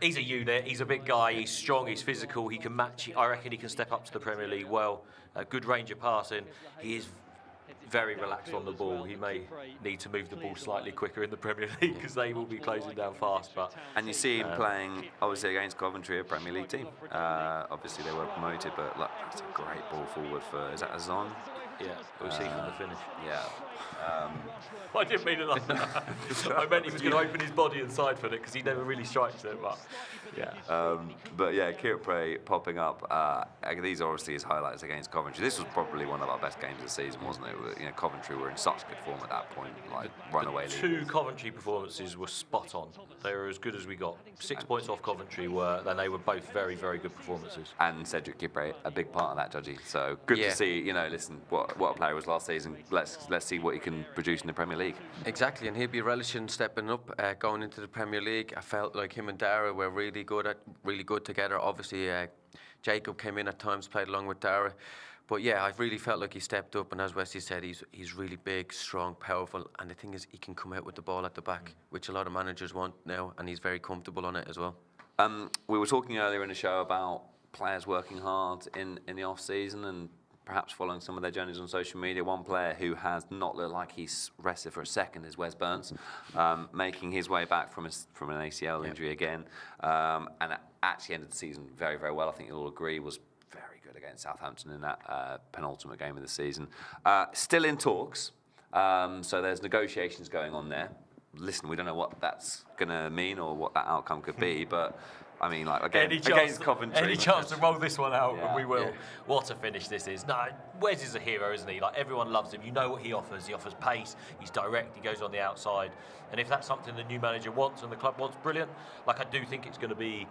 He's a unit. He's a big guy. He's strong. He's physical. He can match. I reckon he can step up to the Premier League well. Good range of passing. He is very relaxed on the ball. He may need to move the ball slightly quicker in the Premier League because they will be closing down fast. And you see him playing, obviously, against Coventry, a Premier League team. Obviously, they were promoted, but look, that's a great ball forward for, is that Azon? Yeah, we'll see from the finish. Yeah. I didn't mean it like that. I meant he was going to open his body and side foot it because he never really strikes it. But yeah, Kipre popping up. These are obviously his highlights against Coventry. This was probably one of our best games of the season, wasn't it? You know, Coventry were in such good form at that point, like runaway leaders. Two Coventry performances were spot on. They were as good as we got. 6 points off Coventry then they were both very, very good performances. And Cedric Kipre, a big part of that, Judgy. So good to see. You know, listen, what a player was last season. Let's see what he can produce in the Premier League. Exactly, and he'll be relishing stepping up, going into the Premier League. I felt like him and Dara were really good together. Obviously, Jacob came in at times, played along with Dara. But yeah, I really felt like he stepped up, and as Wesley said, he's really big, strong, powerful, and the thing is, he can come out with the ball at the back, which a lot of managers want now, and he's very comfortable on it as well. We were talking earlier in the show about players working hard in the off-season and perhaps following some of their journeys on social media. One player who has not looked like he's rested for a second is Wes Burns, making his way back from an ACL injury again, and actually ended the season very, very well. I think you'll all agree, was very good against Southampton in that penultimate game of the season. Still in talks, so there's negotiations going on there. Listen, we don't know what that's going to mean or what that outcome could be, but I mean, like, again, against Coventry. Any chance to roll this one out, and we will. Yeah. What a finish this is. No, Wes is a hero, isn't he? Like, everyone loves him. You know what he offers. He offers pace. He's direct. He goes on the outside. And if that's something the new manager wants and the club wants, brilliant. Like, I do think it's going to be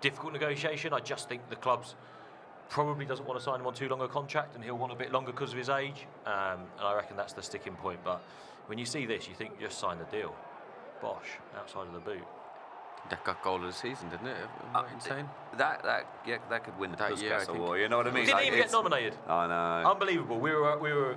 difficult negotiation. I just think the club's probably doesn't want to sign him on too long a contract, and he'll want a bit longer because of his age. And I reckon that's the sticking point. But when you see this, you think just sign the deal. Bosh, outside of the boot. That got goal of the season, didn't it? Insane. That could win the that year, Puskas Award. You know what I mean? Didn't even get nominated. I know. Unbelievable. We were.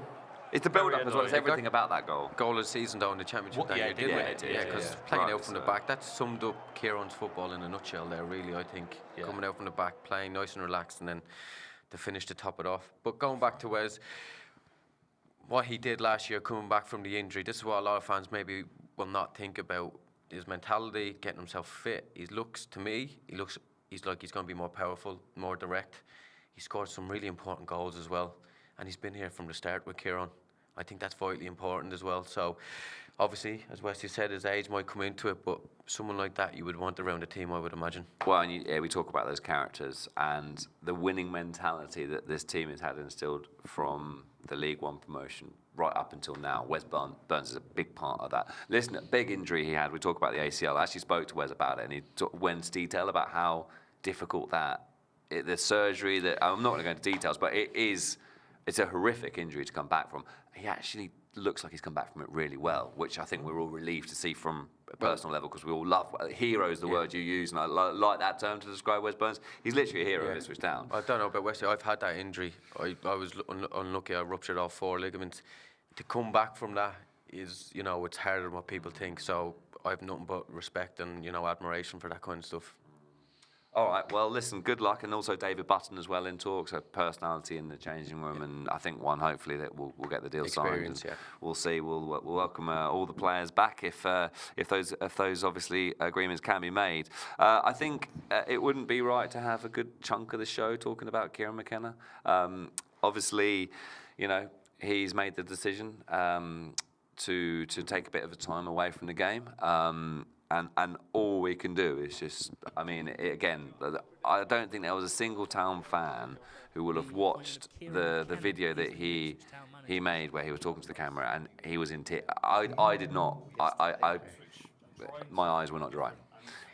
It's the build-up as well. It's everything about that goal. Goal of the season, though, in the Championship that year, didn't it? Yeah, because playing out from the back, that summed up Kieran's football in a nutshell there, really, I think. Yeah. Coming out from the back, playing nice and relaxed, and then to finish to top it off. But going back to Wes, what he did last year coming back from the injury, this is what a lot of fans maybe will not think about. His mentality, getting himself fit. He's like he's going to be more powerful, more direct. He scored some really important goals as well. And he's been here from the start with Kieran. I think that's vitally important as well. So, obviously, as Wesley said, his age might come into it, but someone like that you would want around the team, I would imagine. Well, and we talk about those characters and the winning mentality that this team has had instilled from the League One promotion right up until now. Wes Burns is a big part of that. Listen, a big injury he had. We talk about the ACL. I actually spoke to Wes about it, and he went into detail about how difficult the surgery. That I'm not going to go into details, but it's a horrific injury to come back from. He actually looks like he's come back from it really well, which I think we're all relieved to see from a personal level, because we all love hero is the word you use, and I like that term to describe Wes Burns. He's literally a hero of Ipswich Town. I don't know about Wesley. I've had that injury. I was unlucky. I ruptured all 4 ligaments. To come back from that is, it's harder than what people think. So I have nothing but respect and, admiration for that kind of stuff. All right, well, listen, good luck. And also David Button as well in talks, a personality in the changing room. And I think hopefully, that we'll get the deal signed. Yeah. We'll see. We'll welcome all the players back if those obviously agreements can be made. I think it wouldn't be right to have a good chunk of the show talking about Kieran McKenna. Obviously, he's made the decision to take a bit of a time away from the game. And all we can do is just, again, I don't think there was a single Town fan who will have watched the video that he made where he was talking to the camera and he was in tears. I did not. My eyes were not dry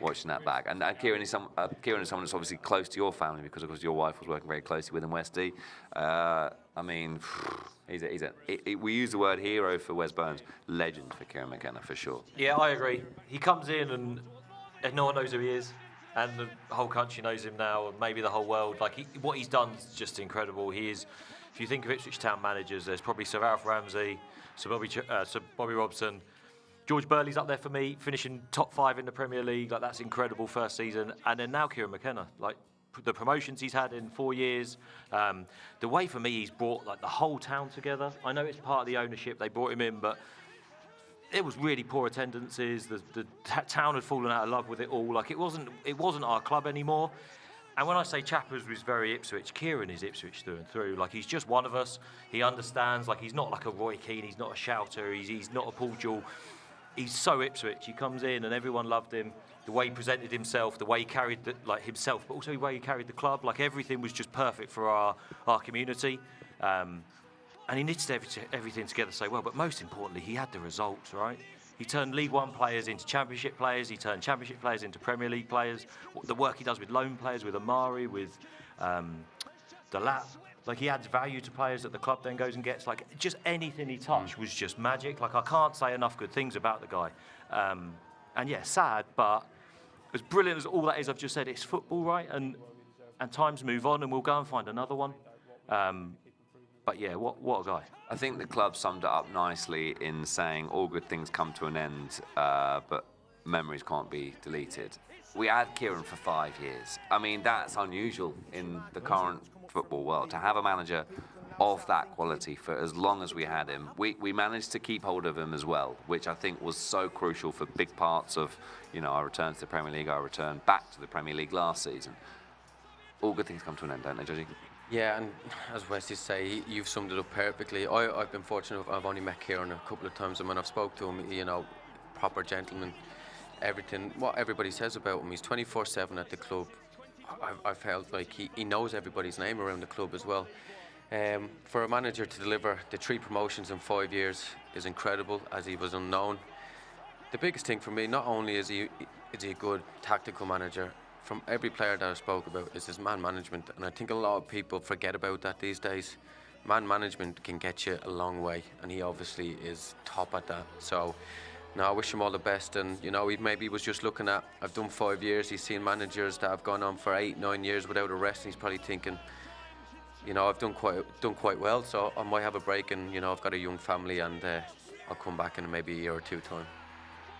watching that back. And Kieran is someone that's obviously close to your family because, of course, your wife was working very closely with him, Westy. We use the word hero for Wes Burns, legend for Kieran McKenna for sure. Yeah, I agree. He comes in and no one knows who he is, and the whole country knows him now, and maybe the whole world. What he's done is just incredible. He is. If you think of Ipswich Town managers, there's probably Sir Alf Ramsey, Sir Bobby Robson, George Burley's up there for me, finishing top 5 in the Premier League. That's incredible first season, and then now Kieran McKenna. The promotions he's had in 4 years, the way for me he's brought the whole town together. I know it's part of the ownership, they brought him in, but it was really poor attendances. The town had fallen out of love with it all. It wasn't our club anymore. And when I say Chappers was very Ipswich, Kieran is Ipswich through and through. He's just one of us. He understands. He's not like a Roy Keane. He's not a shouter. He's not a Paul Jewell. He's so Ipswich. He comes in and everyone loved him. The way he presented himself, the way he carried himself, but also the way he carried the club. Everything was just perfect for our community. And he knitted everything together so well. But most importantly, he had the results, right? He turned League One players into Championship players. He turned Championship players into Premier League players. The work he does with loan players, with Amari, with Delap. He adds value to players that the club then goes and gets. Just anything he touched was just magic. I can't say enough good things about the guy. And yeah, sad, but as brilliant as all that is, I've just said, it's football, right? And times move on, and we'll go and find another one. But yeah, what a guy. I think the club summed it up nicely in saying all good things come to an end, but memories can't be deleted. We had Kieran for 5 years. That's unusual in the current football world, to have a manager of that quality for as long as we had him. We managed to keep hold of him as well, which I think was so crucial for big parts of our return to the Premier League, our return back to the Premier League last season. All good things come to an end, don't they, Judgy? Yeah, and as Wesley say, you've summed it up perfectly. I've been fortunate. I've only met Kieran a couple of times, and when I've spoke to him, proper gentleman. Everything, what everybody says about him, he's 24/7 at the club. I felt like he knows everybody's name around the club as well. For a manager to deliver the 3 promotions in 5 years is incredible, as he was unknown. The biggest thing for me, not only is he a good tactical manager, from every player that I spoke about, is his man management. And I think a lot of people forget about that these days. Man management can get you a long way, and he obviously is top at that. So, no, I wish him all the best. And, he maybe was just looking at, I've done 5 years, he's seen managers that have gone on for 8, 9 years without a rest, and he's probably thinking, I've done quite well, so I might have a break, and, I've got a young family, and I'll come back in maybe a year or 2 time.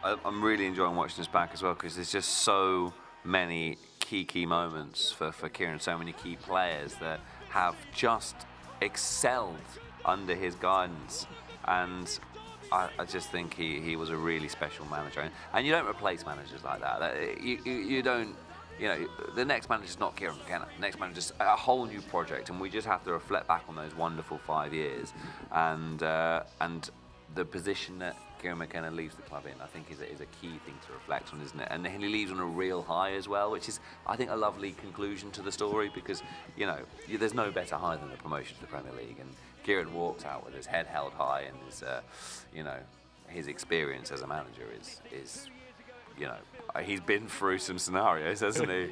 I'm really enjoying watching this back as well, because there's just so many key moments for Kieran, so many key players that have just excelled under his guidance, and I just think he was a really special manager. And you don't replace managers like that. You don't. You know, the next manager's not Kieran McKenna. The next manager's a whole new project, and we just have to reflect back on those wonderful 5 years, and the position that Kieran McKenna leaves the club in, I think, is a key thing to reflect on, isn't it? And he leaves on a real high as well, which is, I think, a lovely conclusion to the story, because, you know, there's no better high than the promotion to the Premier League, and Kieran walks out with his head held high, and his, you know, his experience as a manager is, you know, he's been through some scenarios, hasn't he?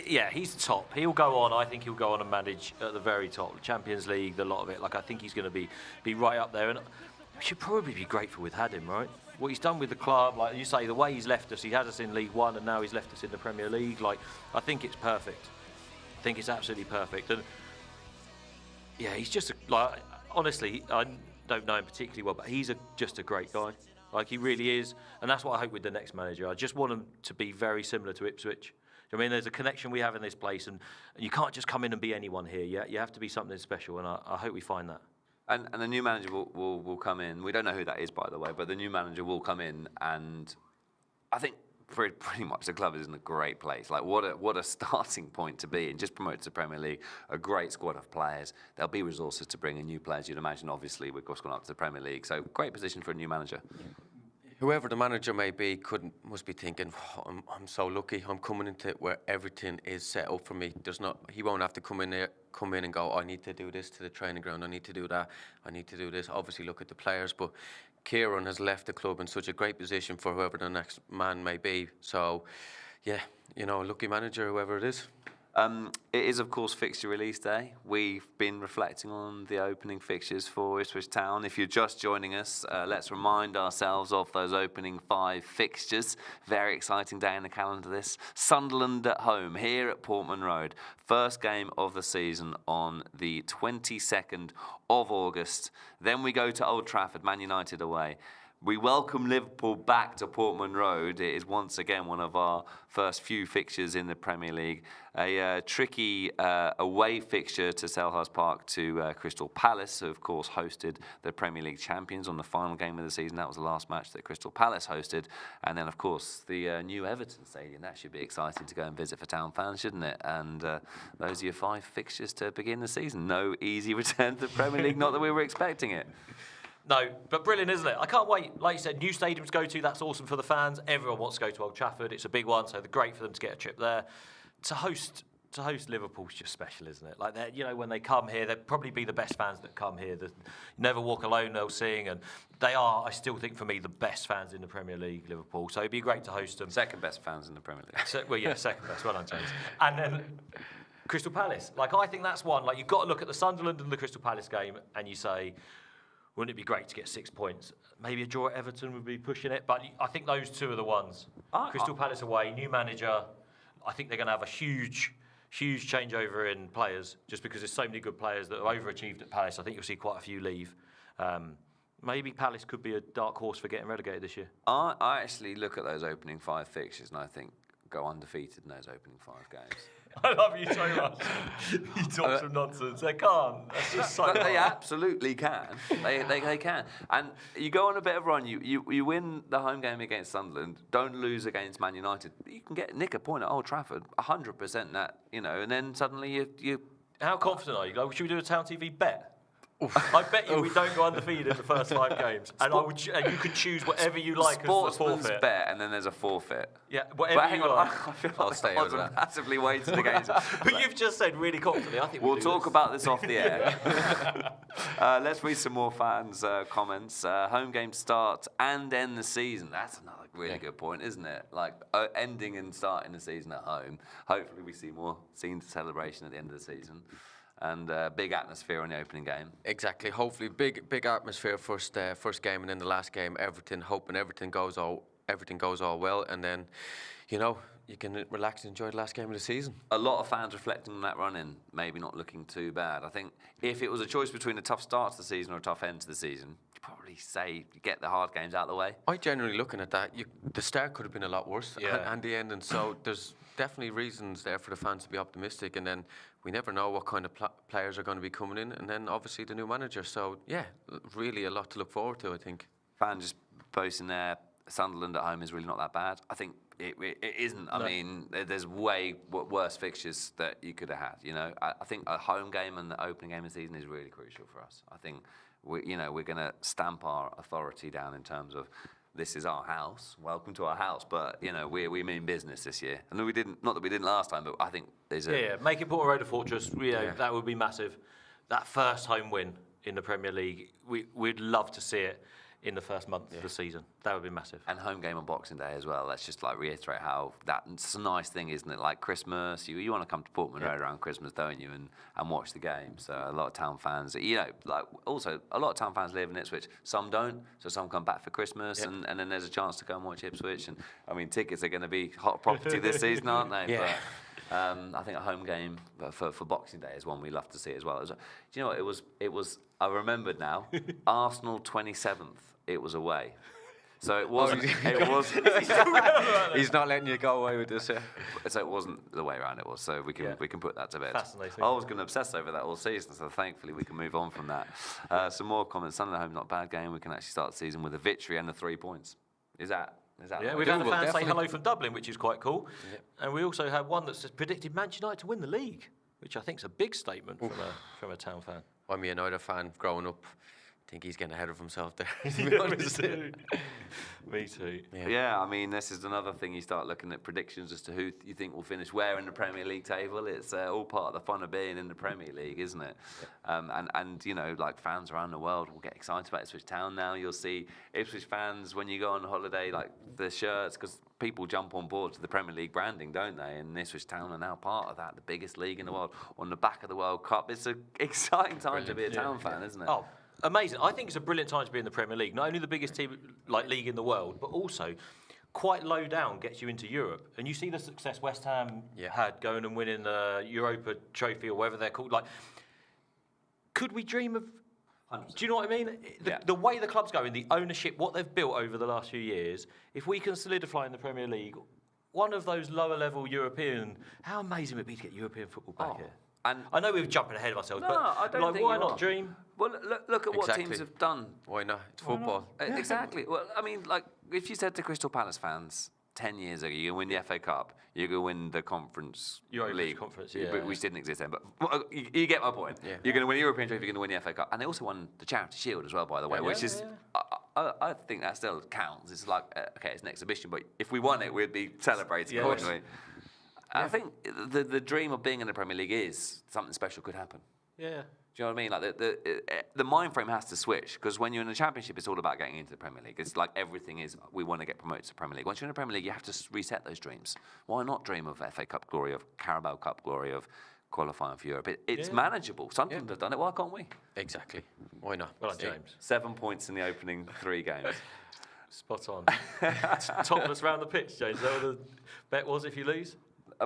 Yeah, he's top. He'll go on. I think he'll go on and manage at the very top. The Champions League, a lot of it. Like, I think he's going to be right up there. And we should probably be grateful we've had him, right? What he's done with the club, like you say, the way he's left us. He had us in League One, and now he's left us in the Premier League. Like, I think it's perfect. I think it's absolutely perfect. And yeah, he's just like, honestly, I don't know him particularly well, but he's just a great guy. Like, he really is, and that's what I hope with the next manager. I just want him to be very similar to Ipswich. I mean, there's a connection we have in this place, and you can't just come in and be anyone here. You have to be something special, and I hope we find that. And the new manager will come in. We don't know who that is, by the way, but the new manager will come in, and I think pretty much the club is in a great place. Like, what a starting point to be in. Just promoted to the Premier League, a great squad of players. There'll be resources to bring in new players, you'd imagine. Obviously, we've just gone up to the Premier League, so great position for a new manager. Whoever the manager may be must be thinking, oh, I'm so lucky. I'm coming into it where everything is set up for me. He won't have to come in and go, I need to do this to the training ground. I need to do that. I need to do this. Obviously, look at the players, but Kieran has left the club in such a great position for whoever the next man may be. So, yeah, you know, lucky manager, whoever it is. It is, of course, fixture release day. We've been reflecting on the opening fixtures for Ipswich Town. If you're just joining us, let's remind ourselves of those opening 5 fixtures. Very exciting day in the calendar, this. Sunderland at home, here at Portman Road. First game of the season on the 22nd of August. Then we go to Old Trafford, Man United away. We welcome Liverpool back to Portman Road. It is once again one of our first few fixtures in the Premier League. A tricky away fixture to Selhurst Park to Crystal Palace, who of course hosted the Premier League champions on the final game of the season. That was the last match that Crystal Palace hosted. And then of course the new Everton Stadium. That should be exciting to go and visit for Town fans, shouldn't it? And those are your 5 fixtures to begin the season. No easy return to the Premier League, not that we were expecting it. No, but brilliant, isn't it? I can't wait. Like you said, new stadium to go to, that's awesome for the fans. Everyone wants to go to Old Trafford. It's a big one, so they're great for them to get a trip there. To host Liverpool's just special, isn't it? Like, you know, when they come here, they'll probably be the best fans that come here. You never walk alone, they'll sing, and they are, I still think, for me, the best fans in the Premier League, Liverpool. So it'd be great to host them. Second best fans in the Premier League. Well, yeah, second best. Well done, James. And then Crystal Palace. Like, I think that's one. Like, you've got to look at the Sunderland and the Crystal Palace game, and you say, wouldn't it be great to get 6 points? Maybe a draw at Everton would be pushing it, but I think those 2 are the ones. Crystal Palace away, new manager. I think they're going to have a huge changeover in players, just because there's so many good players that have overachieved at Palace. I think you'll see quite a few leave. Maybe Palace could be a dark horse for getting relegated this year. I actually look at those opening 5 fixtures and I think go undefeated in those opening 5 games. I love you so much. You talk some nonsense. They can't. That's just so But they absolutely can. They can. And you go on a bit of a run. You win the home game against Sunderland. Don't lose against Man United. You can nick a point at Old Trafford. 100% that, you know. And then suddenly you. How confident are you? Like, should we do a Town TV bet? I bet you we don't go undefeated in the first 5 games, and you can choose whatever you like as the forfeit. Bet, and then there's a forfett. Yeah, whatever but hang you on, like. I feel I'll like stay odds over are that. massively weighted against it. But you've just said really confidently. I think we'll talk about this off the air. Let's read some more fans' comments. Home game start and end the season. That's another really good point, isn't it? Like ending and starting the season at home. Hopefully, we see more scenes of celebration at the end of the season. And big atmosphere on the opening game. Exactly. Hopefully, big atmosphere first game, and then the last game, Everton. Hoping everything goes everything goes all well, and then, you know, you can relax and enjoy the last game of the season. A lot of fans reflecting on that run-in, maybe not looking too bad. I think if it was a choice between a tough start to the season or a tough end to the season, you'd probably say you get the hard games out of the way. I generally looking at that, the start could have been a lot worse, and the end, and so there's definitely reasons there for the fans to be optimistic, and then we never know what kind of players are going to be coming in, and then obviously the new manager. So yeah, really a lot to look forward to, I think. Fans just posting there, Sunderland at home is really not that bad. I think it isn't. I mean, there's way worse fixtures that you could have had. You know, I think a home game and the opening game of the season is really crucial for us. I think we're going to stamp our authority down in terms of this is our house. Welcome to our house. But you know, we mean business this year. And we didn't. Not that we didn't last time, but I think there's a making Portman Road a fortress. That would be massive. That first home win in the Premier League, we'd love to see it in the first month of the season. That would be massive. And home game on Boxing Day as well. Let's just like reiterate how that's a nice thing, isn't it? Like Christmas, you want to come to Portman Road around Christmas, don't you? And watch the game. So a lot of town fans, you know, like also a lot of town fans live in Ipswich. Some don't, so some come back for Christmas, and then there's a chance to go and watch Ipswich. And I mean, tickets are going to be hot property this season, aren't they? Yeah. But, I think a home game for Boxing Day is one we love to see as well. Do you know what? It was. I remembered now. Arsenal 27th. It was away. So it wasn't. It was. He's not letting you go away with this. So it wasn't the way around. It was. So we can put that to bed. Fascinating. I was going to obsess over that all season. So thankfully we can move on from that. Some more comments. Sunderland home, not a bad game. We can actually start the season with a victory and the 3 points. Is that? Yeah, we've had the fans say hello from Dublin, which is quite cool. Yep. And we also had one that's predicted Manchester United to win the league, which I think is a big statement from a town fan. I'm a United fan growing up. I think he's getting ahead of himself there. To be honest. Me too. Yeah, I mean, this is another thing. You start looking at predictions as to who you think will finish where in the Premier League table. It's all part of the fun of being in the Premier League, isn't it? Yeah. And you know, like fans around the world will get excited about Ipswich Town now. You'll see Ipswich fans when you go on holiday, like the shirts, because people jump on board to the Premier League branding, don't they? And Ipswich Town are now part of that, the biggest league in the world, on the back of the World Cup. It's an exciting time to be a Town fan, isn't it? Oh. Amazing. I think it's a brilliant time to be in the Premier League. Not only the biggest team, like league in the world, but also quite low down gets you into Europe. And you see the success West Ham had going and winning the Europa Trophy or whatever they're called. Like, could we dream of... 100%. Do you know what I mean? The way the club's going, the ownership, what they've built over the last few years, if we can solidify in the Premier League, one of those lower level European... How amazing would it be to get European football back here? And I know we're jumping ahead of ourselves, but I don't think why not dream? Well, look at what teams have done. Why not? It's football. Exactly. Well, I mean, like, if you said to Crystal Palace fans 10 years ago, you're going to win the FA Cup, you're going to win the Conference League. Conference, which didn't exist then, but you get my point. Yeah. You're going to win the European Trophy, you're going to win the FA Cup. And they also won the Charity Shield as well, by the way, which is... I think that still counts. It's like, okay, it's an exhibition, but if we won it, we'd be celebrating, wouldn't we? I think the dream of being in the Premier League is something special could happen. Yeah. Do you know what I mean? Like the mind frame has to switch, because when you're in the Championship, it's all about getting into the Premier League. It's like everything is, we want to get promoted to the Premier League. Once you're in the Premier League, you have to reset those dreams. Why not dream of FA Cup glory, of Carabao Cup glory, of qualifying for Europe? It's manageable. Sunderland have done it. Why can't we? Exactly. Why not? Well, James. 7 points in the opening 3 games. Spot on. Topless round the pitch, James. Is that what the bet was if you lose?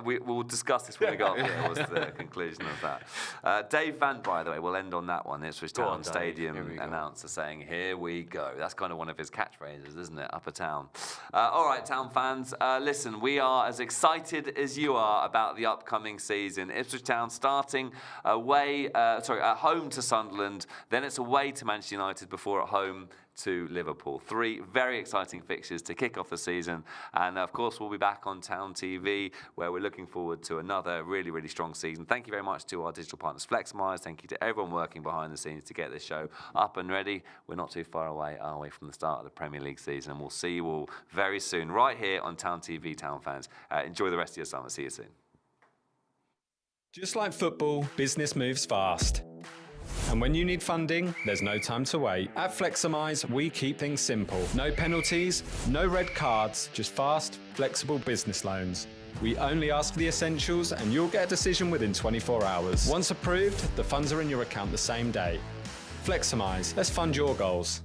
We'll discuss this when we go up there, was the conclusion of that. Dave Van, by the way, we'll end on that one. Ipswich Town Stadium announcer saying, "Here we go." That's kind of one of his catchphrases, isn't it? Upper Town. All right, Town fans, listen, we are as excited as you are about the upcoming season. Ipswich Town starting at home to Sunderland, then it's away to Manchester United before at home to Liverpool. 3 very exciting fixtures to kick off the season, and of course we'll be back on Town TV, where we're looking forward to another really, really strong season. Thank you very much to our digital partners Flexmise. Thank you to everyone working behind the scenes to get this show up and ready. We're not too far away, are we, from the start of the Premier League season, and we'll see you all very soon right here on Town TV. Town fans, enjoy the rest of your summer. See you soon. Just like football, business moves fast. And when you need funding, there's no time to wait. At Fleximize, we keep things simple. No penalties, no red cards, just fast, flexible business loans. We only ask for the essentials and you'll get a decision within 24 hours. Once approved, the funds are in your account the same day. Fleximize, let's fund your goals.